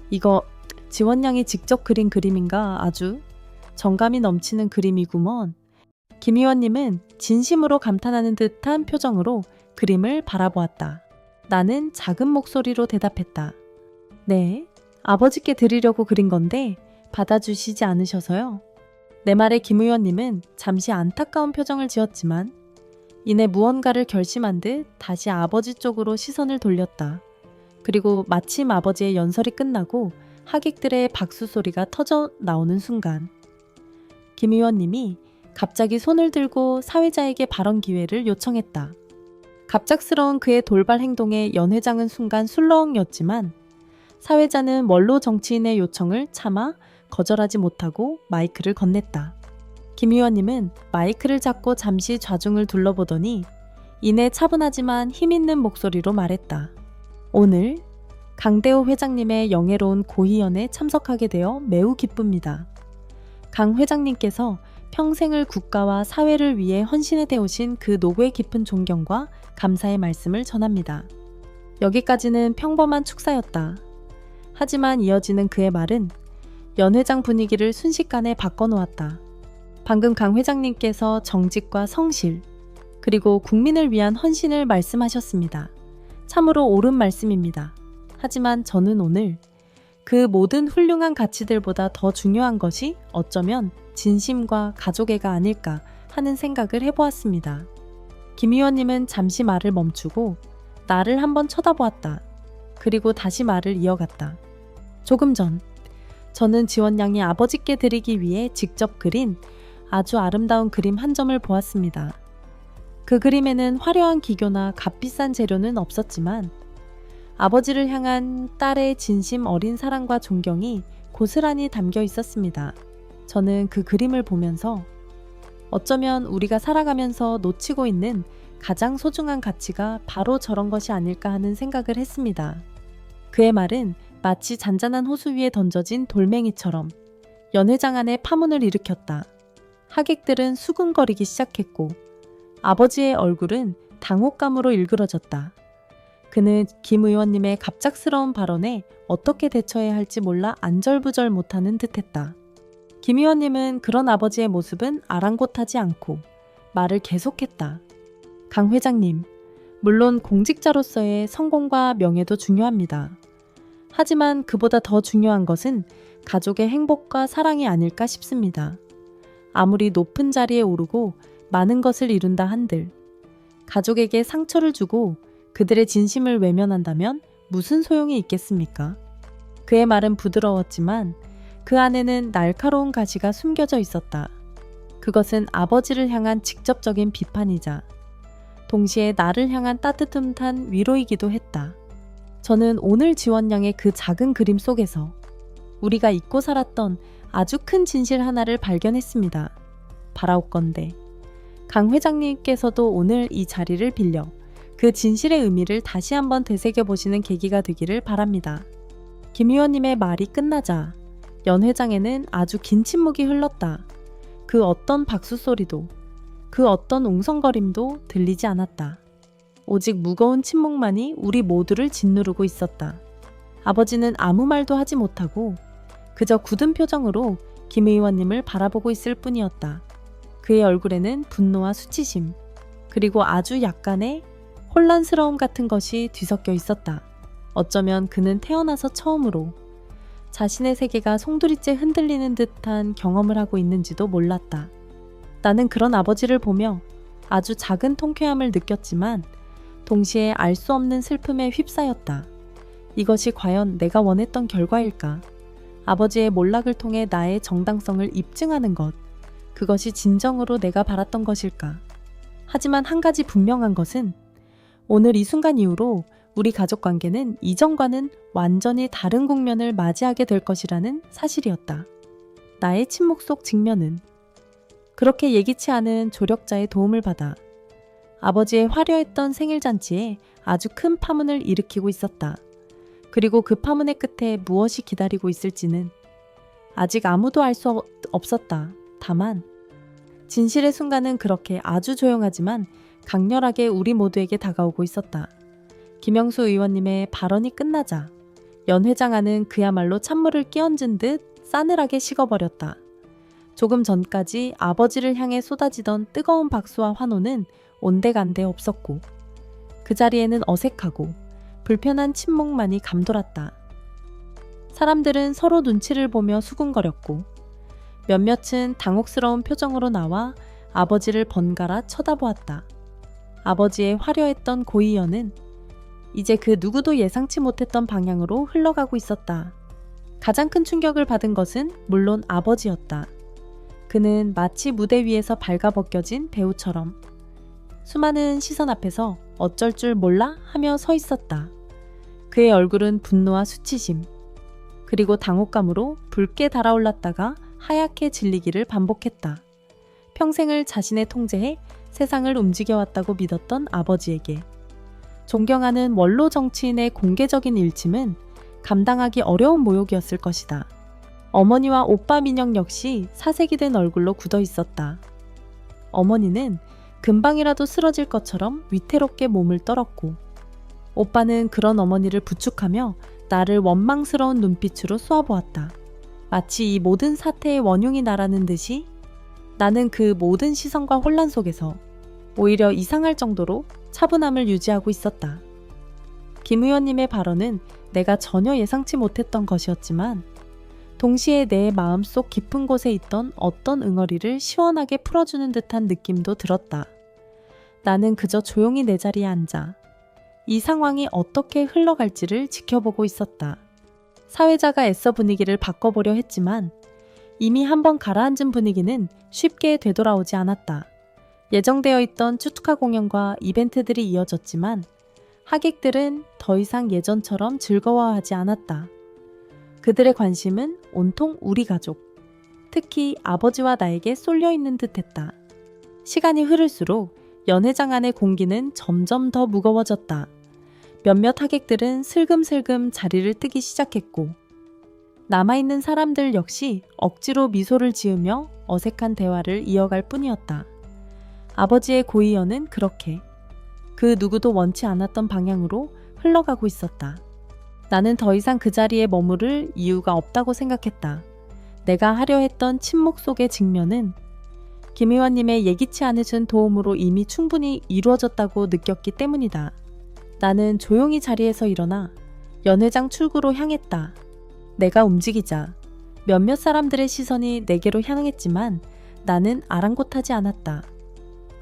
이거 지원 양이 직접 그린 그림인가? 아주 정감이 넘치는 그림이구먼. 김 의원님은 진심으로 감탄하는 듯한 표정으로 그림을 바라보았다. 나는 작은 목소리로 대답했다. 네, 아버지께 드리려고 그린 건데 받아주시지 않으셔서요. 내 말에 김 의원님은 잠시 안타까운 표정을 지었지만 이내 무언가를 결심한 듯 다시 아버지 쪽으로 시선을 돌렸다. 그리고 마침 아버지의 연설이 끝나고 하객들의 박수 소리가 터져 나오는 순간 김 의원님이 갑자기 손을 들고 사회자에게 발언 기회를 요청했다. 갑작스러운 그의 돌발 행동에 연 회장은 순간 술렁였지만 사회자는 원로 정치인의 요청을 차마 거절하지 못하고 마이크를 건넸다. 김 의원님은 마이크를 잡고 잠시 좌중을 둘러보더니 이내 차분하지만 힘있는 목소리로 말했다. 오늘 강대호 회장님의 영예로운 고희연에 참석하게 되어 매우 기쁩니다. 강 회장님께서 평생을 국가와 사회를 위해 헌신해 대오신 그 노고에 깊은 존경과 감사의 말씀을 전합니다. 여기까지는 평범한 축사였다. 하지만 이어지는 그의 말은 연 회장 분위기를 순식간에 바꿔놓았다. 방금 강 회장님께서 정직과 성실, 그리고 국민을 위한 헌신을 말씀하셨습니다. 참으로 옳은 말씀입니다. 하지만 저는 오늘 그 모든 훌륭한 가치들보다 더 중요한 것이 어쩌면 진심과 가족애가 아닐까 하는 생각을 해보았습니다. 김 의원님은 잠시 말을 멈추고 나를 한번 쳐다보았다. 그리고 다시 말을 이어갔다. 조금 전 저는 지원 양이 아버지께 드리기 위해 직접 그린 아주 아름다운 그림 한 점을 보았습니다. 그 그림에는 화려한 기교나 값비싼 재료는 없었지만 아버지를 향한 딸의 진심 어린 사랑과 존경이 고스란히 담겨 있었습니다. 저는 그 그림을 보면서 어쩌면 우리가 살아가면서 놓치고 있는 가장 소중한 가치가 바로 저런 것이 아닐까 하는 생각을 했습니다. 그의 말은 마치 잔잔한 호수 위에 던져진 돌멩이처럼 연회장 안에 파문을 일으켰다. 하객들은 수군거리기 시작했고 아버지의 얼굴은 당혹감으로 일그러졌다. 그는 김 의원님의 갑작스러운 발언에 어떻게 대처해야 할지 몰라 안절부절 못하는 듯했다. 김 의원님은 그런 아버지의 모습은 아랑곳하지 않고 말을 계속했다. 강 회장님, 물론 공직자로서의 성공과 명예도 중요합니다. 하지만 그보다 더 중요한 것은 가족의 행복과 사랑이 아닐까 싶습니다. 아무리 높은 자리에 오르고 많은 것을 이룬다 한들 가족에게 상처를 주고 그들의 진심을 외면한다면 무슨 소용이 있겠습니까? 그의 말은 부드러웠지만 그 안에는 날카로운 가시가 숨겨져 있었다. 그것은 아버지를 향한 직접적인 비판이자 동시에 나를 향한 따뜻한 위로이기도 했다. 저는 오늘 지원 양의 그 작은 그림 속에서 우리가 잊고 살았던 아주 큰 진실 하나를 발견했습니다. 바라옵건대 강 회장님께서도 오늘 이 자리를 빌려 그 진실의 의미를 다시 한번 되새겨보시는 계기가 되기를 바랍니다. 김 의원님의 말이 끝나자 연 회장에는 아주 긴 침묵이 흘렀다. 그 어떤 박수 소리도 그 어떤 웅성거림도 들리지 않았다. 오직 무거운 침묵만이 우리 모두를 짓누르고 있었다. 아버지는 아무 말도 하지 못하고 그저 굳은 표정으로 김 의원님을 바라보고 있을 뿐이었다. 그의 얼굴에는 분노와 수치심, 그리고 아주 약간의 혼란스러움 같은 것이 뒤섞여 있었다. 어쩌면 그는 태어나서 처음으로 자신의 세계가 송두리째 흔들리는 듯한 경험을 하고 있는지도 몰랐다. 나는 그런 아버지를 보며 아주 작은 통쾌함을 느꼈지만 동시에 알 수 없는 슬픔에 휩싸였다. 이것이 과연 내가 원했던 결과일까? 아버지의 몰락을 통해 나의 정당성을 입증하는 것, 그것이 진정으로 내가 바랐던 것일까? 하지만 한 가지 분명한 것은 오늘 이 순간 이후로 우리 가족 관계는 이전과는 완전히 다른 국면을 맞이하게 될 것이라는 사실이었다. 나의 침묵 속 직면은 그렇게 예기치 않은 조력자의 도움을 받아 아버지의 화려했던 생일잔치에 아주 큰 파문을 일으키고 있었다. 그리고 그 파문의 끝에 무엇이 기다리고 있을지는 아직 아무도 알 수 없었다. 다만 진실의 순간은 그렇게 아주 조용하지만 강렬하게 우리 모두에게 다가오고 있었다. 김영수 의원님의 발언이 끝나자 연 회장안은 그야말로 찬물을 끼얹은 듯 싸늘하게 식어버렸다. 조금 전까지 아버지를 향해 쏟아지던 뜨거운 박수와 환호는 온데간데 없었고 그 자리에는 어색하고 불편한 침묵만이 감돌았다. 사람들은 서로 눈치를 보며 수군거렸고 몇몇은 당혹스러운 표정으로 나와 아버지를 번갈아 쳐다보았다. 아버지의 화려했던 고이연은 이제 그 누구도 예상치 못했던 방향으로 흘러가고 있었다. 가장 큰 충격을 받은 것은 물론 아버지였다. 그는 마치 무대 위에서 발가벗겨진 배우처럼 수많은 시선 앞에서 어쩔 줄 몰라 하며 서 있었다. 그의 얼굴은 분노와 수치심, 그리고 당혹감으로 붉게 달아올랐다가 하얗게 질리기를 반복했다. 평생을 자신의 통제에 세상을 움직여왔다고 믿었던 아버지에게 존경하는 원로 정치인의 공개적인 일침은 감당하기 어려운 모욕이었을 것이다. 어머니와 오빠 민영 역시 사색이 된 얼굴로 굳어 있었다. 어머니는 금방이라도 쓰러질 것처럼 위태롭게 몸을 떨었고 오빠는 그런 어머니를 부축하며 나를 원망스러운 눈빛으로 쏘아보았다. 마치 이 모든 사태의 원흉이 나라는 듯이 나는 그 모든 시선과 혼란 속에서 오히려 이상할 정도로 차분함을 유지하고 있었다. 김 의원님의 발언은 내가 전혀 예상치 못했던 것이었지만 동시에 내 마음속 깊은 곳에 있던 어떤 응어리를 시원하게 풀어주는 듯한 느낌도 들었다. 나는 그저 조용히 내 자리에 앉아 이 상황이 어떻게 흘러갈지를 지켜보고 있었다. 사회자가 애써 분위기를 바꿔보려 했지만 이미 한번 가라앉은 분위기는 쉽게 되돌아오지 않았다. 예정되어 있던 추투카 공연과 이벤트들이 이어졌지만 하객들은 더 이상 예전처럼 즐거워하지 않았다. 그들의 관심은 온통 우리 가족, 특히 아버지와 나에게 쏠려 있는 듯했다. 시간이 흐를수록 연회장 안의 공기는 점점 더 무거워졌다. 몇몇 하객들은 슬금슬금 자리를 뜨기 시작했고 남아있는 사람들 역시 억지로 미소를 지으며 어색한 대화를 이어갈 뿐이었다. 아버지의 고이어는 그렇게 그 누구도 원치 않았던 방향으로 흘러가고 있었다. 나는 더 이상 그 자리에 머무를 이유가 없다고 생각했다. 내가 하려 했던 침묵 속의 직면은 김 의원님의 예기치 않으신 도움으로 이미 충분히 이루어졌다고 느꼈기 때문이다. 나는 조용히 자리에서 일어나 연회장 출구로 향했다. 내가 움직이자 몇몇 사람들의 시선이 내게로 향했지만 나는 아랑곳하지 않았다.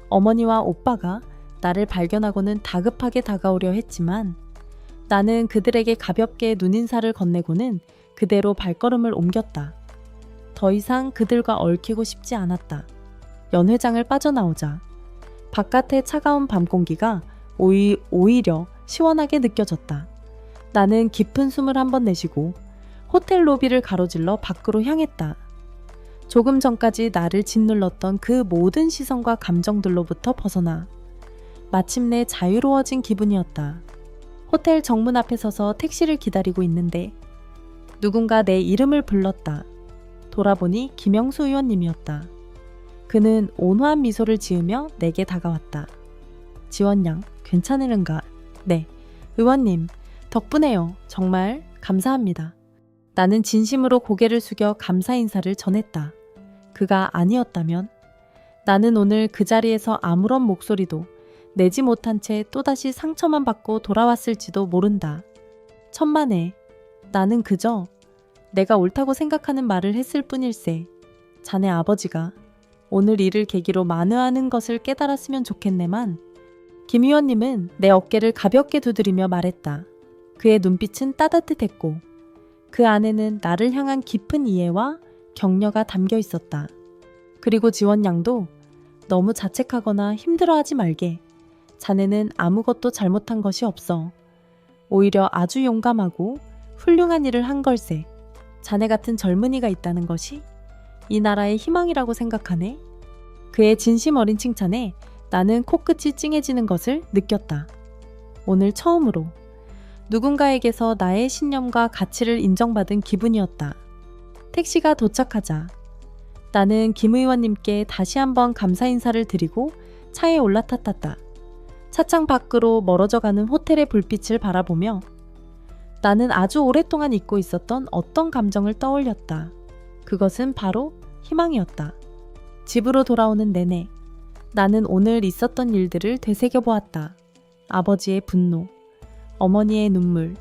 어머니와 오빠가 나를 발견하고는 다급하게 다가오려 했지만 나는 그들에게 가볍게 눈인사를 건네고는 그대로 발걸음을 옮겼다. 더 이상 그들과 얽히고 싶지 않았다. 연회장을 빠져나오자 바깥의 차가운 밤 공기가 오히려 시원하게 느껴졌다. 나는 깊은 숨을 한번 내쉬고 호텔 로비를 가로질러 밖으로 향했다. 조금 전까지 나를 짓눌렀던 그 모든 시선과 감정들로부터 벗어나 마침내 자유로워진 기분이었다. 호텔 정문 앞에 서서 택시를 기다리고 있는데 누군가 내 이름을 불렀다. 돌아보니 김영수 의원님이었다. 그는 온화한 미소를 지으며 내게 다가왔다. 지원 양, 괜찮으는가? 네, 의원님, 덕분에요. 정말 감사합니다. 나는 진심으로 고개를 숙여 감사 인사를 전했다. 그가 아니었다면 나는 오늘 그 자리에서 아무런 목소리도 내지 못한 채 또다시 상처만 받고 돌아왔을지도 모른다. 천만에 나는 그저 내가 옳다고 생각하는 말을 했을 뿐일세. 자네 아버지가 오늘 이를 계기로 만회하는 것을 깨달았으면 좋겠네만. 김 의원님은 내 어깨를 가볍게 두드리며 말했다. 그의 눈빛은 따뜻했고 그 안에는 나를 향한 깊은 이해와 격려가 담겨 있었다. 그리고 지원 양도 너무 자책하거나 힘들어하지 말게. 자네는 아무것도 잘못한 것이 없어. 오히려 아주 용감하고 훌륭한 일을 한 걸세. 자네 같은 젊은이가 있다는 것이 이 나라의 희망이라고 생각하네. 그의 진심 어린 칭찬에 나는 코끝이 찡해지는 것을 느꼈다. 오늘 처음으로 누군가에게서 나의 신념과 가치를 인정받은 기분이었다. 택시가 도착하자 나는 김 의원님께 다시 한번 감사 인사를 드리고 차에 올라탔다. 차창 밖으로 멀어져가는 호텔의 불빛을 바라보며 나는 아주 오랫동안 잊고 있었던 어떤 감정을 떠올렸다. 그것은 바로 희망이었다. 집으로 돌아오는 내내 나는 오늘 있었던 일들을 되새겨보았다. 아버지의 분노, 어머니의 눈물,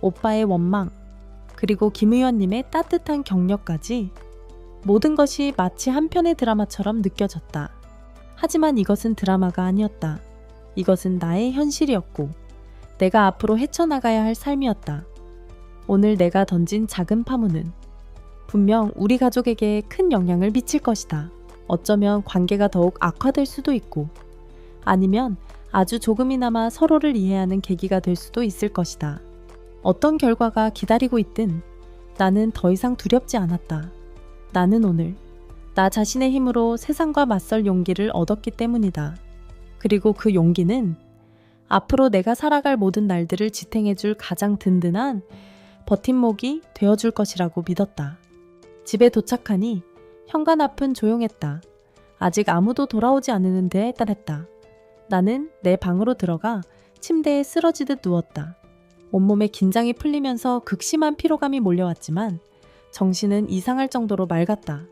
오빠의 원망, 그리고 김 의원님의 따뜻한 격려까지 모든 것이 마치 한 편의 드라마처럼 느껴졌다. 하지만 이것은 드라마가 아니었다. 이것은 나의 현실이었고 내가 앞으로 헤쳐나가야 할 삶이었다. 오늘 내가 던진 작은 파문은 분명 우리 가족에게 큰 영향을 미칠 것이다. 어쩌면 관계가 더욱 악화될 수도 있고 아니면 아주 조금이나마 서로를 이해하는 계기가 될 수도 있을 것이다. 어떤 결과가 기다리고 있든 나는 더 이상 두렵지 않았다. 나는 오늘 나 자신의 힘으로 세상과 맞설 용기를 얻었기 때문이다. 그리고 그 용기는 앞으로 내가 살아갈 모든 날들을 지탱해줄 가장 든든한 버팀목이 되어줄 것이라고 믿었다. 집에 도착하니 현관 앞은 조용했다. 아직 아무도 돌아오지 않는 데 따랐다. 나는 내 방으로 들어가 침대에 쓰러지듯 누웠다. 온몸에 긴장이 풀리면서 극심한 피로감이 몰려왔지만 정신은 이상할 정도로 맑았다.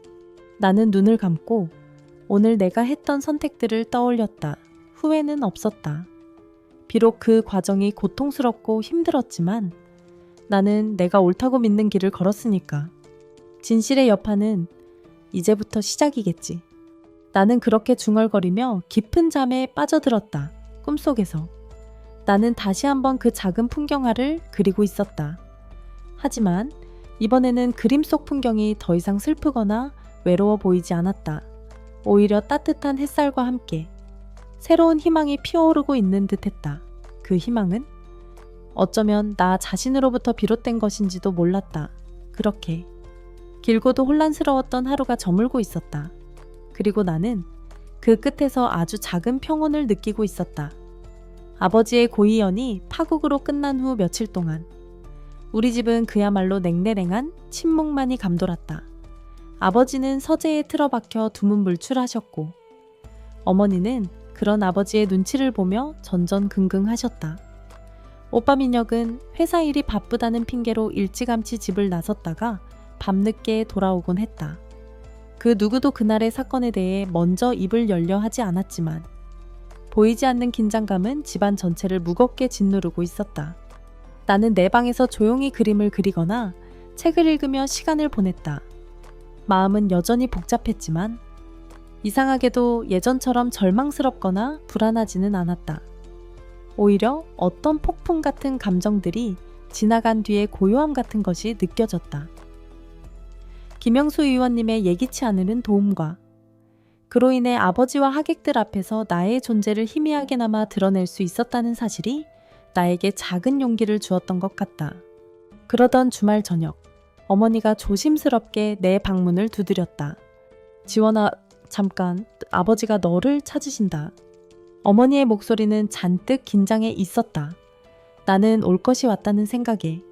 나는 눈을 감고 오늘 내가 했던 선택들을 떠올렸다. 후회는 없었다. 비록 그 과정이 고통스럽고 힘들었지만 나는 내가 옳다고 믿는 길을 걸었으니까. 진실의 여파는 이제부터 시작이겠지. 나는 그렇게 중얼거리며 깊은 잠에 빠져들었다. 꿈속에서. 나는 다시 한번 그 작은 풍경화를 그리고 있었다. 하지만 이번에는 그림 속 풍경이 더 이상 슬프거나 외로워 보이지 않았다. 오히려 따뜻한 햇살과 함께 새로운 희망이 피어오르고 있는 듯했다. 그 희망은 어쩌면 나 자신으로부터 비롯된 것인지도 몰랐다. 그렇게 길고도 혼란스러웠던 하루가 저물고 있었다. 그리고 나는 그 끝에서 아주 작은 평온을 느끼고 있었다. 아버지의 고이연이 파국으로 끝난 후 며칠 동안 우리 집은 그야말로 냉랭한 침묵만이 감돌았다. 아버지는 서재에 틀어박혀 두문불출하셨고 어머니는 그런 아버지의 눈치를 보며 전전긍긍하셨다. 오빠 민혁은 회사 일이 바쁘다는 핑계로 일찌감치 집을 나섰다가 밤늦게 돌아오곤 했다. 그 누구도 그날의 사건에 대해 먼저 입을 열려 하지 않았지만 보이지 않는 긴장감은 집안 전체를 무겁게 짓누르고 있었다. 나는 내 방에서 조용히 그림을 그리거나 책을 읽으며 시간을 보냈다. 마음은 여전히 복잡했지만 이상하게도 예전처럼 절망스럽거나 불안하지는 않았다. 오히려 어떤 폭풍 같은 감정들이 지나간 뒤에 고요함 같은 것이 느껴졌다. 김영수 의원님의 예기치 않은 도움과 그로 인해 아버지와 하객들 앞에서 나의 존재를 희미하게나마 드러낼 수 있었다는 사실이 나에게 작은 용기를 주었던 것 같다. 그러던 주말 저녁, 어머니가 조심스럽게 내 방문을 두드렸다. 지원아, 잠깐, 아버지가 너를 찾으신다. 어머니의 목소리는 잔뜩 긴장해 있었다. 나는 올 것이 왔다는 생각에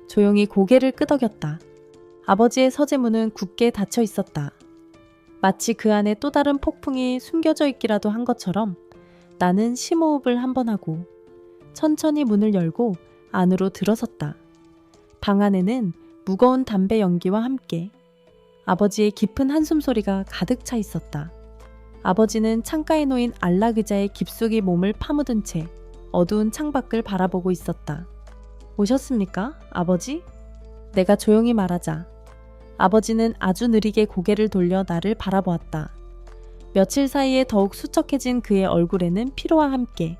조용히 고개를 끄덕였다. 아버지의 서재문은 굳게 닫혀 있었다. 마치 그 안에 또 다른 폭풍이 숨겨져 있기라도 한 것처럼 나는 심호흡을 한번 하고 천천히 문을 열고 안으로 들어섰다. 방 안에는 무거운 담배 연기와 함께 아버지의 깊은 한숨 소리가 가득 차 있었다. 아버지는 창가에 놓인 안락 의자에 깊숙이 몸을 파묻은 채 어두운 창밖을 바라보고 있었다. 오셨습니까, 아버지? 내가 조용히 말하자 아버지는 아주 느리게 고개를 돌려 나를 바라보았다. 며칠 사이에 더욱 수척해진 그의 얼굴에는 피로와 함께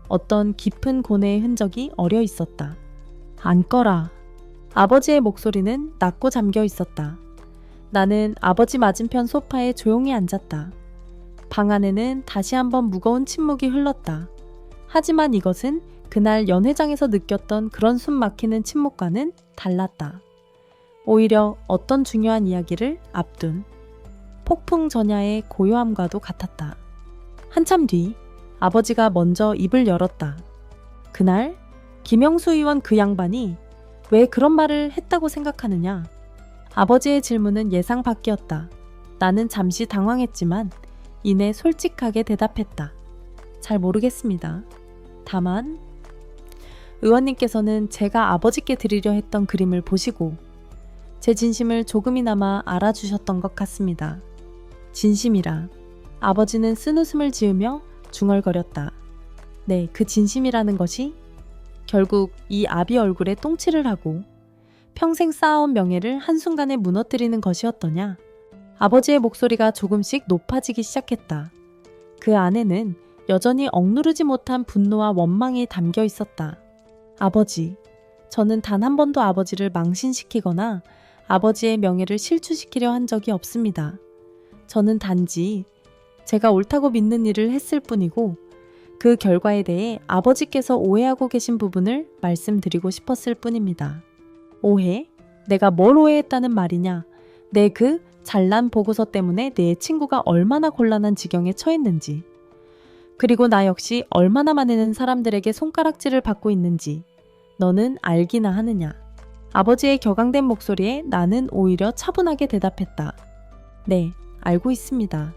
어떤 깊은 고뇌의 흔적이 어려 있었다. 앉거라. 아버지의 목소리는 낮고 잠겨 있었다. 나는 아버지 맞은편 소파에 조용히 앉았다. 방 안에는 다시 한번 무거운 침묵이 흘렀다. 하지만 이것은 그날 연회장에서 느꼈던 그런 숨 막히는 침묵과는 달랐다. 오히려 어떤 중요한 이야기를 앞둔 폭풍 전야의 고요함과도 같았다. 한참 뒤 아버지가 먼저 입을 열었다. 그날 김영수 의원 그 양반이 왜 그런 말을 했다고 생각하느냐? 아버지의 질문은 예상 밖이었다. 나는 잠시 당황했지만 이내 솔직하게 대답했다. 잘 모르겠습니다. 다만 의원님께서는 제가 아버지께 드리려 했던 그림을 보시고 제 진심을 조금이나마 알아주셨던 것 같습니다. 진심이라. 아버지는 쓴웃음을 지으며 중얼거렸다. 네, 그 진심이라는 것이 결국 이 아비 얼굴에 똥칠을 하고 평생 쌓아온 명예를 한순간에 무너뜨리는 것이었더냐? 아버지의 목소리가 조금씩 높아지기 시작했다. 그 안에는 여전히 억누르지 못한 분노와 원망이 담겨 있었다. 아버지, 저는 단 한 번도 아버지를 망신시키거나 아버지의 명예를 실추시키려 한 적이 없습니다. 저는 단지 제가 옳다고 믿는 일을 했을 뿐이고 그 결과에 대해 아버지께서 오해하고 계신 부분을 말씀드리고 싶었을 뿐입니다. 오해? 내가 뭘 오해했다는 말이냐? 내 그 잘난 보고서 때문에 내 친구가 얼마나 곤란한 지경에 처했는지, 그리고 나 역시 얼마나 많은 사람들에게 손가락질을 받고 있는지 너는 알기나 하느냐? 아버지의 격앙된 목소리에 나는 오히려 차분하게 대답했다. 네, 알고 있습니다.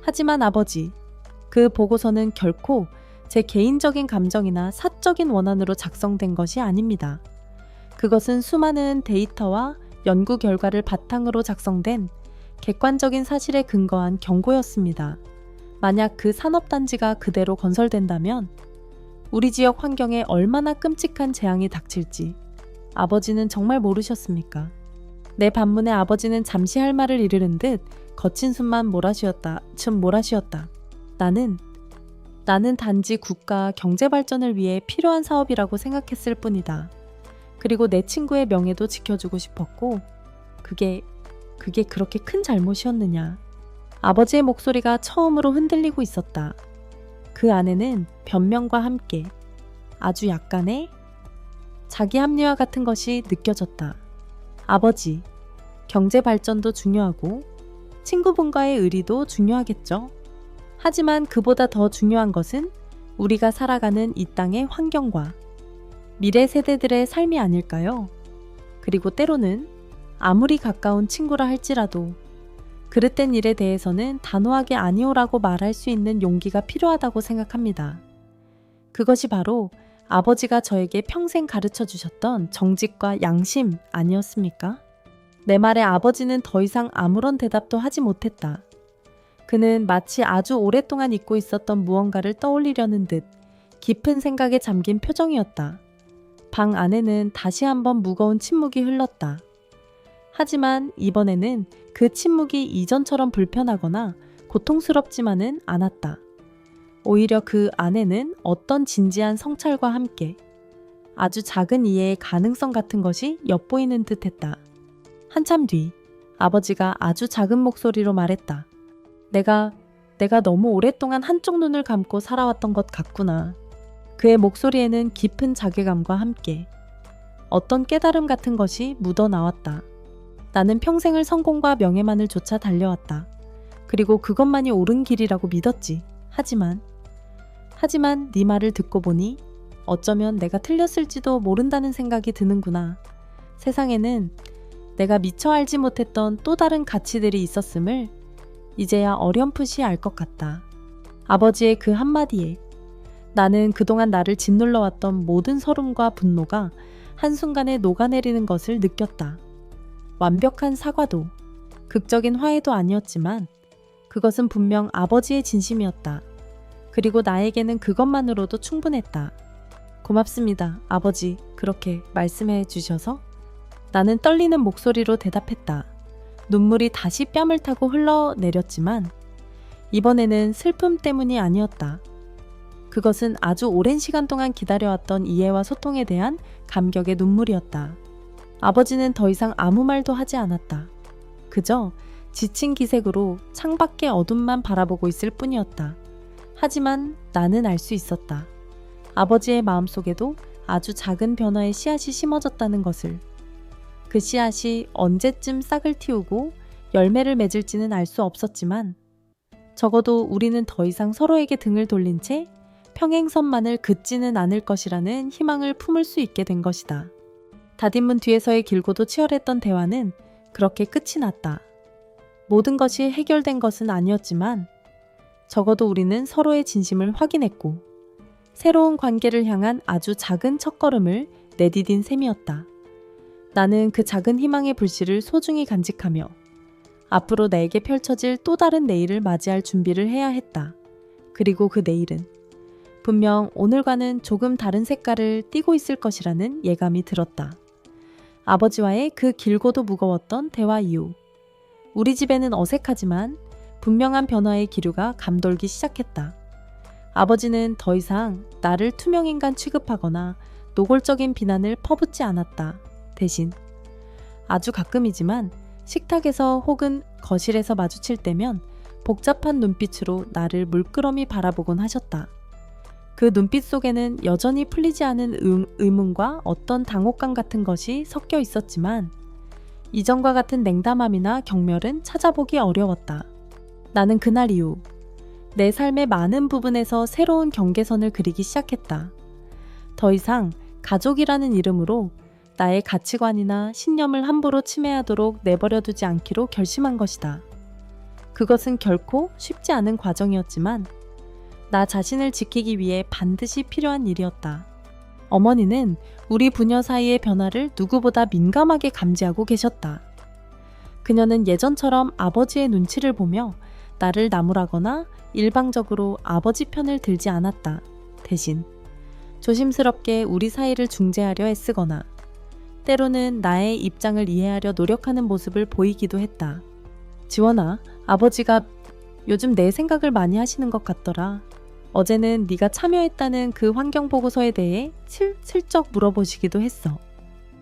하지만 아버지, 그 보고서는 결코 제 개인적인 감정이나 사적인 원한으로 작성된 것이 아닙니다. 그것은 수많은 데이터와 연구 결과를 바탕으로 작성된 객관적인 사실에 근거한 경고였습니다. 만약 그 산업단지가 그대로 건설된다면 우리 지역 환경에 얼마나 끔찍한 재앙이 닥칠지 아버지는 정말 모르셨습니까? 내 반문에 아버지는 잠시 할 말을 이르는 듯 거친 숨만 몰아쉬었다. 나는 단지 국가 경제 발전을 위해 필요한 사업이라고 생각했을 뿐이다. 그리고 내 친구의 명예도 지켜주고 싶었고 그게 그렇게 큰 잘못이었느냐. 아버지의 목소리가 처음으로 흔들리고 있었다. 그 안에는 변명과 함께 아주 약간의 자기 합리화 같은 것이 느껴졌다. 아버지, 경제 발전도 중요하고 친구분과의 의리도 중요하겠죠. 하지만 그보다 더 중요한 것은 우리가 살아가는 이 땅의 환경과 미래 세대들의 삶이 아닐까요? 그리고 때로는 아무리 가까운 친구라 할지라도 그릇된 일에 대해서는 단호하게 아니오라고 말할 수 있는 용기가 필요하다고 생각합니다. 그것이 바로 아버지가 저에게 평생 가르쳐 주셨던 정직과 양심 아니었습니까? 내 말에 아버지는 더 이상 아무런 대답도 하지 못했다. 그는 마치 아주 오랫동안 잊고 있었던 무언가를 떠올리려는 듯 깊은 생각에 잠긴 표정이었다. 방 안에는 다시 한번 무거운 침묵이 흘렀다. 하지만 이번에는 그 침묵이 이전처럼 불편하거나 고통스럽지만은 않았다. 오히려 그 안에는 어떤 진지한 성찰과 함께 아주 작은 이해의 가능성 같은 것이 엿보이는 듯했다. 한참 뒤 아버지가 아주 작은 목소리로 말했다. 내가 너무 오랫동안 한쪽 눈을 감고 살아왔던 것 같구나. 그의 목소리에는 깊은 자괴감과 함께 어떤 깨달음 같은 것이 묻어 나왔다. 나는 평생을 성공과 명예만을 쫓아 달려왔다. 그리고 그것만이 옳은 길이라고 믿었지. 하지만 네 말을 듣고 보니 어쩌면 내가 틀렸을지도 모른다는 생각이 드는구나. 세상에는 내가 미처 알지 못했던 또 다른 가치들이 있었음을 이제야 어렴풋이 알 것 같다. 아버지의 그 한마디에 나는 그동안 나를 짓눌러왔던 모든 서름과 분노가 한순간에 녹아내리는 것을 느꼈다. 완벽한 사과도 극적인 화해도 아니었지만 그것은 분명 아버지의 진심이었다. 그리고 나에게는 그것만으로도 충분했다. 고맙습니다, 아버지. 그렇게 말씀해 주셔서? 나는 떨리는 목소리로 대답했다. 눈물이 다시 뺨을 타고 흘러내렸지만 이번에는 슬픔 때문이 아니었다. 그것은 아주 오랜 시간 동안 기다려왔던 이해와 소통에 대한 감격의 눈물이었다. 아버지는 더 이상 아무 말도 하지 않았다. 그저 지친 기색으로 창밖의 어둠만 바라보고 있을 뿐이었다. 하지만 나는 알 수 있었다. 아버지의 마음속에도 아주 작은 변화의 씨앗이 심어졌다는 것을. 그 씨앗이 언제쯤 싹을 틔우고 열매를 맺을지는 알 수 없었지만 적어도 우리는 더 이상 서로에게 등을 돌린 채 평행선만을 긋지는 않을 것이라는 희망을 품을 수 있게 된 것이다. 닫힌 문 뒤에서의 길고도 치열했던 대화는 그렇게 끝이 났다. 모든 것이 해결된 것은 아니었지만 적어도 우리는 서로의 진심을 확인했고 새로운 관계를 향한 아주 작은 첫걸음을 내디딘 셈이었다. 나는 그 작은 희망의 불씨를 소중히 간직하며 앞으로 내게 펼쳐질 또 다른 내일을 맞이할 준비를 해야 했다. 그리고 그 내일은 분명 오늘과는 조금 다른 색깔을 띠고 있을 것이라는 예감이 들었다. 아버지와의 그 길고도 무거웠던 대화 이후 우리 집에는 어색하지만 분명한 변화의 기류가 감돌기 시작했다. 아버지는 더 이상 나를 투명인간 취급하거나 노골적인 비난을 퍼붓지 않았다. 대신 아주 가끔이지만 식탁에서 혹은 거실에서 마주칠 때면 복잡한 눈빛으로 나를 물끄러미 바라보곤 하셨다. 그 눈빛 속에는 여전히 풀리지 않은 의문과 어떤 당혹감 같은 것이 섞여 있었지만 이전과 같은 냉담함이나 경멸은 찾아보기 어려웠다. 나는 그날 이후 내 삶의 많은 부분에서 새로운 경계선을 그리기 시작했다. 더 이상 가족이라는 이름으로 나의 가치관이나 신념을 함부로 침해하도록 내버려두지 않기로 결심한 것이다. 그것은 결코 쉽지 않은 과정이었지만 나 자신을 지키기 위해 반드시 필요한 일이었다. 어머니는 우리 부녀 사이의 변화를 누구보다 민감하게 감지하고 계셨다. 그녀는 예전처럼 아버지의 눈치를 보며 나를 나무라거나 일방적으로 아버지 편을 들지 않았다. 대신 조심스럽게 우리 사이를 중재하려 애쓰거나 때로는 나의 입장을 이해하려 노력하는 모습을 보이기도 했다. 지원아, 아버지가 요즘 내 생각을 많이 하시는 것 같더라. 어제는 네가 참여했다는 그 환경보고서에 대해 슬쩍 물어보시기도 했어.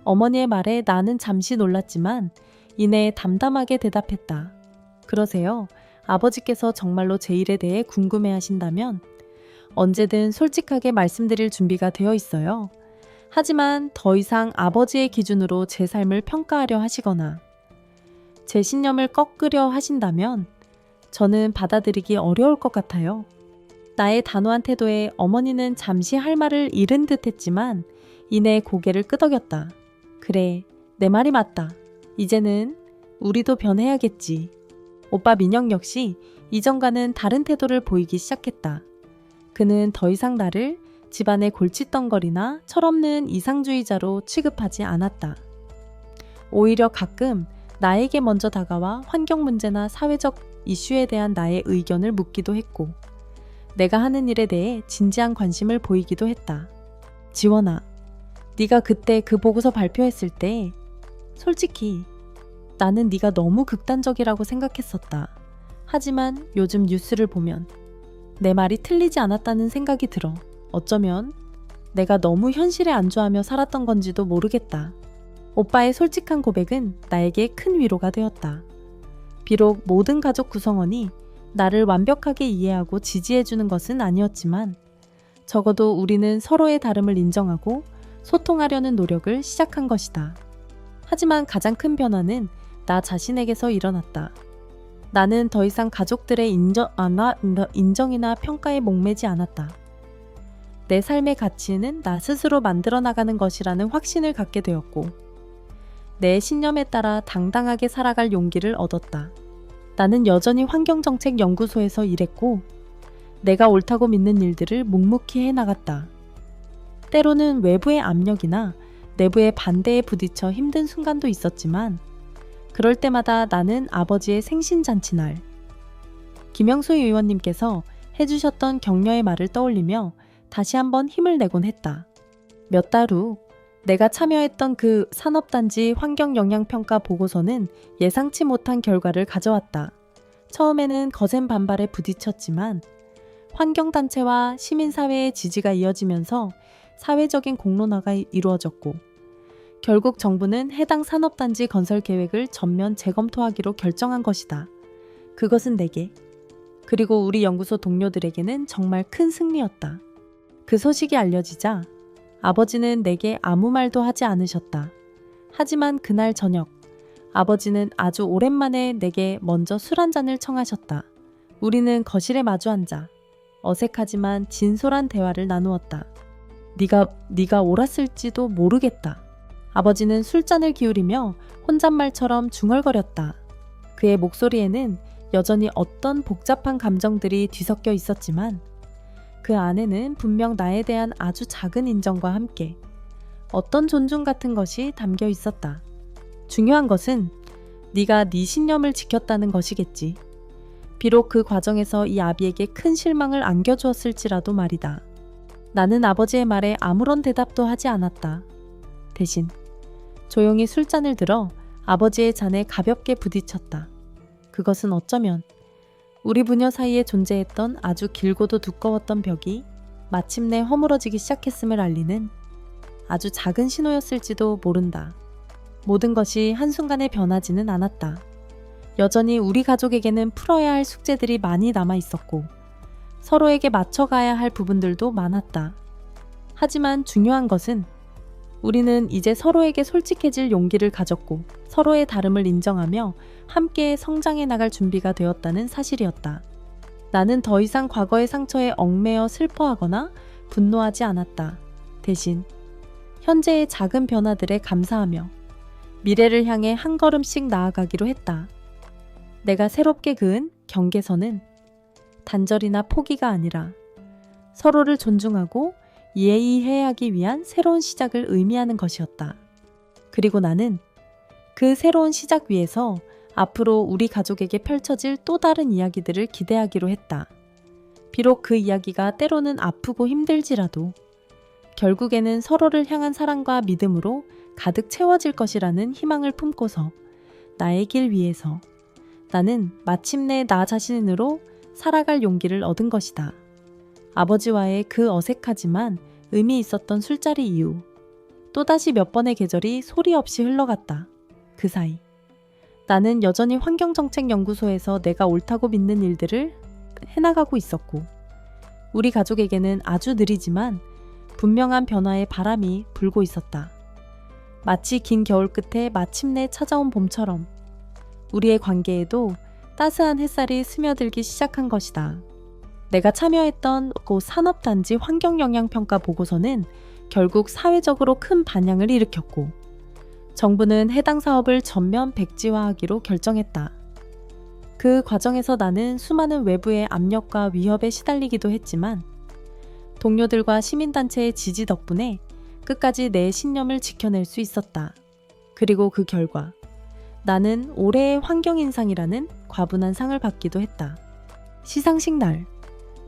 어머니의 말에 나는 잠시 놀랐지만 이내 담담하게 대답했다. 그러세요? 아버지께서 정말로 제 일에 대해 궁금해하신다면 언제든 솔직하게 말씀드릴 준비가 되어 있어요. 하지만 더 이상 아버지의 기준으로 제 삶을 평가하려 하시거나 제 신념을 꺾으려 하신다면 저는 받아들이기 어려울 것 같아요. 나의 단호한 태도에 어머니는 잠시 할 말을 잃은 듯 했지만 이내 고개를 끄덕였다. 그래, 내 말이 맞다. 이제는 우리도 변해야겠지. 오빠 민영 역시 이전과는 다른 태도를 보이기 시작했다. 그는 더 이상 나를 집안의 골칫덩거리나 철없는 이상주의자로 취급하지 않았다. 오히려 가끔 나에게 먼저 다가와 환경 문제나 사회적 이슈에 대한 나의 의견을 묻기도 했고, 내가 하는 일에 대해 진지한 관심을 보이기도 했다. 지원아, 네가 그때 그 보고서 발표했을 때 솔직히 나는 네가 너무 극단적이라고 생각했었다. 하지만 요즘 뉴스를 보면 내 말이 틀리지 않았다는 생각이 들어. 어쩌면 내가 너무 현실에 안주하며 살았던 건지도 모르겠다. 오빠의 솔직한 고백은 나에게 큰 위로가 되었다. 비록 모든 가족 구성원이 나를 완벽하게 이해하고 지지해주는 것은 아니었지만 적어도 우리는 서로의 다름을 인정하고 소통하려는 노력을 시작한 것이다. 하지만 가장 큰 변화는 나 자신에게서 일어났다. 나는 더 이상 가족들의 인정이나 평가에 목매지 않았다. 내 삶의 가치는 나 스스로 만들어 나가는 것이라는 확신을 갖게 되었고, 내 신념에 따라 당당하게 살아갈 용기를 얻었다. 나는 여전히 환경정책연구소에서 일했고, 내가 옳다고 믿는 일들을 묵묵히 해나갔다. 때로는 외부의 압력이나 내부의 반대에 부딪혀 힘든 순간도 있었지만, 그럴 때마다 나는 아버지의 생신잔치날, 김영수 의원님께서 해주셨던 격려의 말을 떠올리며 다시 한번 힘을 내곤 했다. 몇 달 후 내가 참여했던 그 산업단지 환경영향평가 보고서는 예상치 못한 결과를 가져왔다. 처음에는 거센 반발에 부딪혔지만 환경단체와 시민사회의 지지가 이어지면서 사회적인 공론화가 이루어졌고, 결국 정부는 해당 산업단지 건설 계획을 전면 재검토하기로 결정한 것이다. 그것은 내게, 그리고 우리 연구소 동료들에게는 정말 큰 승리였다. 그 소식이 알려지자 아버지는 내게 아무 말도 하지 않으셨다. 하지만 그날 저녁, 아버지는 아주 오랜만에 내게 먼저 술 한 잔을 청하셨다. 우리는 거실에 마주 앉아 어색하지만 진솔한 대화를 나누었다. 네가 옳았을지도 모르겠다. 아버지는 술잔을 기울이며 혼잣말처럼 중얼거렸다. 그의 목소리에는 여전히 어떤 복잡한 감정들이 뒤섞여 있었지만 그 안에는 분명 나에 대한 아주 작은 인정과 함께 어떤 존중 같은 것이 담겨 있었다. 중요한 것은 네가 네 신념을 지켰다는 것이겠지. 비록 그 과정에서 이 아비에게 큰 실망을 안겨주었을지라도 말이다. 나는 아버지의 말에 아무런 대답도 하지 않았다. 대신 조용히 술잔을 들어 아버지의 잔에 가볍게 부딪혔다. 그것은 어쩌면 우리 부녀 사이에 존재했던 아주 길고도 두꺼웠던 벽이 마침내 허물어지기 시작했음을 알리는 아주 작은 신호였을지도 모른다. 모든 것이 한순간에 변하지는 않았다. 여전히 우리 가족에게는 풀어야 할 숙제들이 많이 남아 있었고 서로에게 맞춰가야 할 부분들도 많았다. 하지만 중요한 것은 우리는 이제 서로에게 솔직해질 용기를 가졌고 서로의 다름을 인정하며 함께 성장해 나갈 준비가 되었다는 사실이었다. 나는 더 이상 과거의 상처에 얽매여 슬퍼하거나 분노하지 않았다. 대신 현재의 작은 변화들에 감사하며 미래를 향해 한 걸음씩 나아가기로 했다. 내가 새롭게 그은 경계선은 단절이나 포기가 아니라 서로를 존중하고 예의해하기 위한 새로운 시작을 의미하는 것이었다. 그리고 나는 그 새로운 시작 위에서 앞으로 우리 가족에게 펼쳐질 또 다른 이야기들을 기대하기로 했다. 비록 그 이야기가 때로는 아프고 힘들지라도 결국에는 서로를 향한 사랑과 믿음으로 가득 채워질 것이라는 희망을 품고서 나의 길 위에서 나는 마침내 나 자신으로 살아갈 용기를 얻은 것이다. 아버지와의 그 어색하지만 의미 있었던 술자리 이후 또다시 몇 번의 계절이 소리 없이 흘러갔다. 그 사이 나는 여전히 환경정책연구소에서 내가 옳다고 믿는 일들을 해나가고 있었고 우리 가족에게는 아주 느리지만 분명한 변화의 바람이 불고 있었다. 마치 긴 겨울 끝에 마침내 찾아온 봄처럼 우리의 관계에도 따스한 햇살이 스며들기 시작한 것이다. 내가 참여했던 고 산업단지 환경영향평가 보고서는 결국 사회적으로 큰 반향을 일으켰고 정부는 해당 사업을 전면 백지화하기로 결정했다. 그 과정에서 나는 수많은 외부의 압력과 위협에 시달리기도 했지만 동료들과 시민단체의 지지 덕분에 끝까지 내 신념을 지켜낼 수 있었다. 그리고 그 결과 나는 올해의 환경인상이라는 과분한 상을 받기도 했다. 시상식 날,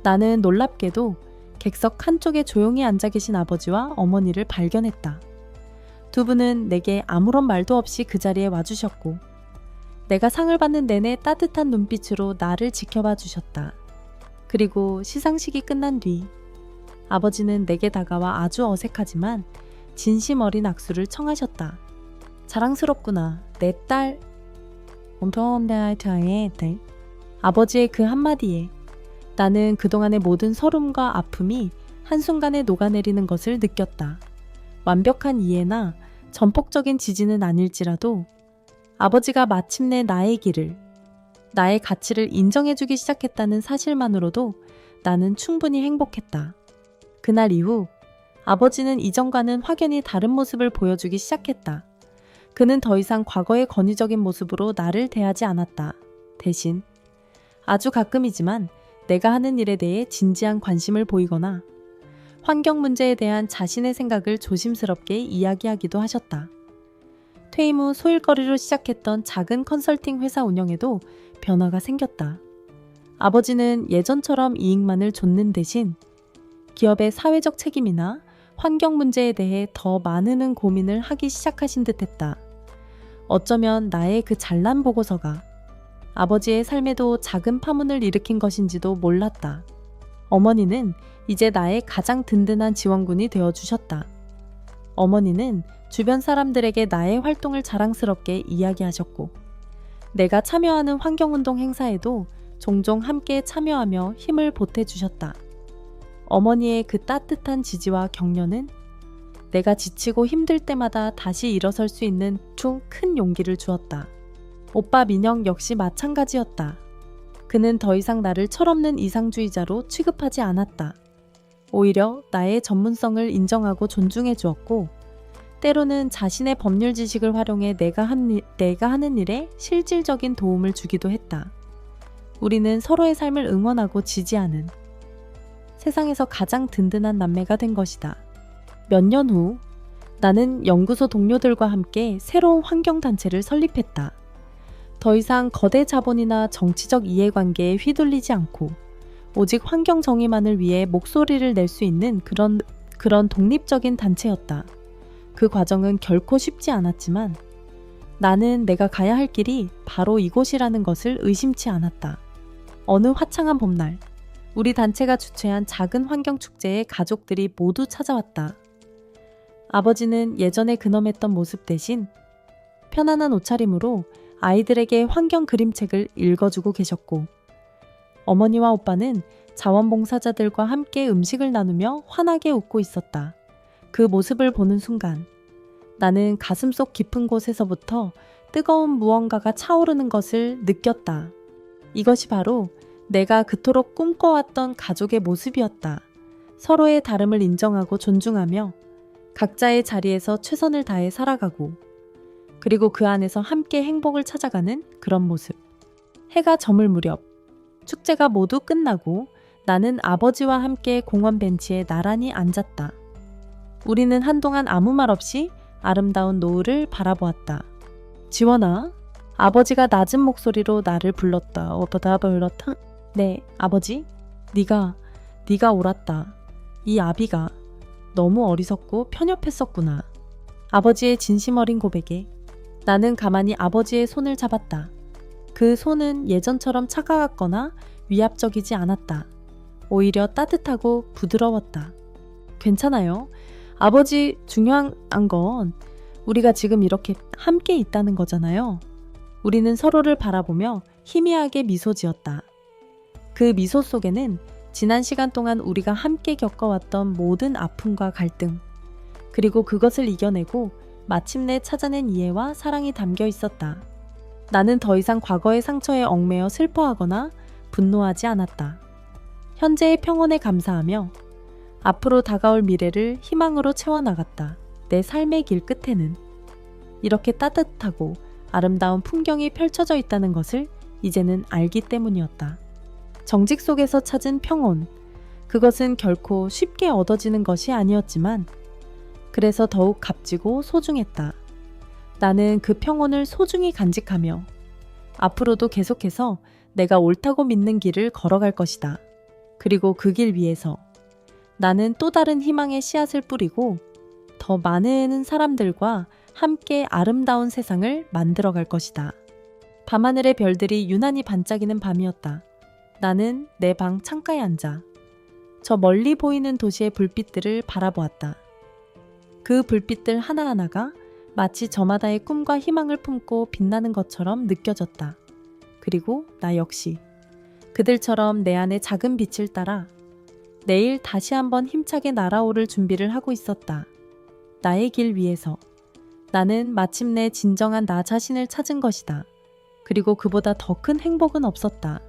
나는 놀랍게도 객석 한쪽에 조용히 앉아 계신 아버지와 어머니를 발견했다. 두 분은 내게 아무런 말도 없이 그 자리에 와주셨고 내가 상을 받는 내내 따뜻한 눈빛으로 나를 지켜봐 주셨다. 그리고 시상식이 끝난 뒤 아버지는 내게 다가와 아주 어색하지만 진심 어린 악수를 청하셨다. 자랑스럽구나, 내 딸. 아버지의 그 한마디에 나는 그동안의 모든 서름과 아픔이 한순간에 녹아내리는 것을 느꼈다. 완벽한 이해나 전폭적인 지지는 아닐지라도 아버지가 마침내 나의 길을, 나의 가치를 인정해주기 시작했다는 사실만으로도 나는 충분히 행복했다. 그날 이후 아버지는 이전과는 확연히 다른 모습을 보여주기 시작했다. 그는 더 이상 과거의 권위적인 모습으로 나를 대하지 않았다. 대신 아주 가끔이지만 내가 하는 일에 대해 진지한 관심을 보이거나 환경 문제에 대한 자신의 생각을 조심스럽게 이야기하기도 하셨다. 퇴임 후 소일거리로 시작했던 작은 컨설팅 회사 운영에도 변화가 생겼다. 아버지는 예전처럼 이익만을 좇는 대신 기업의 사회적 책임이나 환경 문제에 대해 더 많은 고민을 하기 시작하신 듯했다. 어쩌면 나의 그 잘난 보고서가 아버지의 삶에도 작은 파문을 일으킨 것인지도 몰랐다. 어머니는 이제 나의 가장 든든한 지원군이 되어주셨다. 어머니는 주변 사람들에게 나의 활동을 자랑스럽게 이야기하셨고 내가 참여하는 환경운동 행사에도 종종 함께 참여하며 힘을 보태주셨다. 어머니의 그 따뜻한 지지와 격려는 내가 지치고 힘들 때마다 다시 일어설 수 있는 큰 용기를 주었다. 오빠 민영 역시 마찬가지였다. 그는 더 이상 나를 철없는 이상주의자로 취급하지 않았다. 오히려 나의 전문성을 인정하고 존중해 주었고 때로는 자신의 법률 지식을 활용해 내가 하는 일에 실질적인 도움을 주기도 했다. 우리는 서로의 삶을 응원하고 지지하는 세상에서 가장 든든한 남매가 된 것이다. 몇 년 후 나는 연구소 동료들과 함께 새로운 환경단체를 설립했다. 더 이상 거대 자본이나 정치적 이해관계에 휘둘리지 않고 오직 환경 정의만을 위해 목소리를 낼 수 있는 그런 독립적인 단체였다. 그 과정은 결코 쉽지 않았지만 나는 내가 가야 할 길이 바로 이곳이라는 것을 의심치 않았다. 어느 화창한 봄날, 우리 단체가 주최한 작은 환경축제에 가족들이 모두 찾아왔다. 아버지는 예전에 근엄했던 모습 대신 편안한 옷차림으로 아이들에게 환경 그림책을 읽어주고 계셨고 어머니와 오빠는 자원봉사자들과 함께 음식을 나누며 환하게 웃고 있었다. 그 모습을 보는 순간 나는 가슴속 깊은 곳에서부터 뜨거운 무언가가 차오르는 것을 느꼈다. 이것이 바로 내가 그토록 꿈꿔왔던 가족의 모습이었다. 서로의 다름을 인정하고 존중하며 각자의 자리에서 최선을 다해 살아가고 그리고 그 안에서 함께 행복을 찾아가는 그런 모습. 해가 저물 무렵 축제가 모두 끝나고 나는 아버지와 함께 공원 벤치에 나란히 앉았다. 우리는 한동안 아무 말 없이 아름다운 노을을 바라보았다. 지원아, 아버지가 낮은 목소리로 나를 불렀다. 네, 아버지. 네가 옳았다. 이 아비가 너무 어리석고 편협했었구나. 아버지의 진심 어린 고백에 나는 가만히 아버지의 손을 잡았다. 그 손은 예전처럼 차가웠거나 위압적이지 않았다. 오히려 따뜻하고 부드러웠다. 괜찮아요. 아버지, 중요한 건 우리가 지금 이렇게 함께 있다는 거잖아요. 우리는 서로를 바라보며 희미하게 미소 지었다. 그 미소 속에는 지난 시간 동안 우리가 함께 겪어왔던 모든 아픔과 갈등, 그리고 그것을 이겨내고 마침내 찾아낸 이해와 사랑이 담겨 있었다. 나는 더 이상 과거의 상처에 얽매여 슬퍼하거나 분노하지 않았다. 현재의 평온에 감사하며 앞으로 다가올 미래를 희망으로 채워나갔다. 내 삶의 길 끝에는 이렇게 따뜻하고 아름다운 풍경이 펼쳐져 있다는 것을 이제는 알기 때문이었다. 정직 속에서 찾은 평온, 그것은 결코 쉽게 얻어지는 것이 아니었지만 그래서 더욱 값지고 소중했다. 나는 그 평온을 소중히 간직하며 앞으로도 계속해서 내가 옳다고 믿는 길을 걸어갈 것이다. 그리고 그 길 위에서 나는 또 다른 희망의 씨앗을 뿌리고 더 많은 사람들과 함께 아름다운 세상을 만들어갈 것이다. 밤하늘의 별들이 유난히 반짝이는 밤이었다. 나는 내 방 창가에 앉아 저 멀리 보이는 도시의 불빛들을 바라보았다. 그 불빛들 하나하나가 마치 저마다의 꿈과 희망을 품고 빛나는 것처럼 느껴졌다. 그리고 나 역시 그들처럼 내 안에 작은 빛을 따라 내일 다시 한번 힘차게 날아오를 준비를 하고 있었다. 나의 길 위에서 나는 마침내 진정한 나 자신을 찾은 것이다. 그리고 그보다 더 큰 행복은 없었다.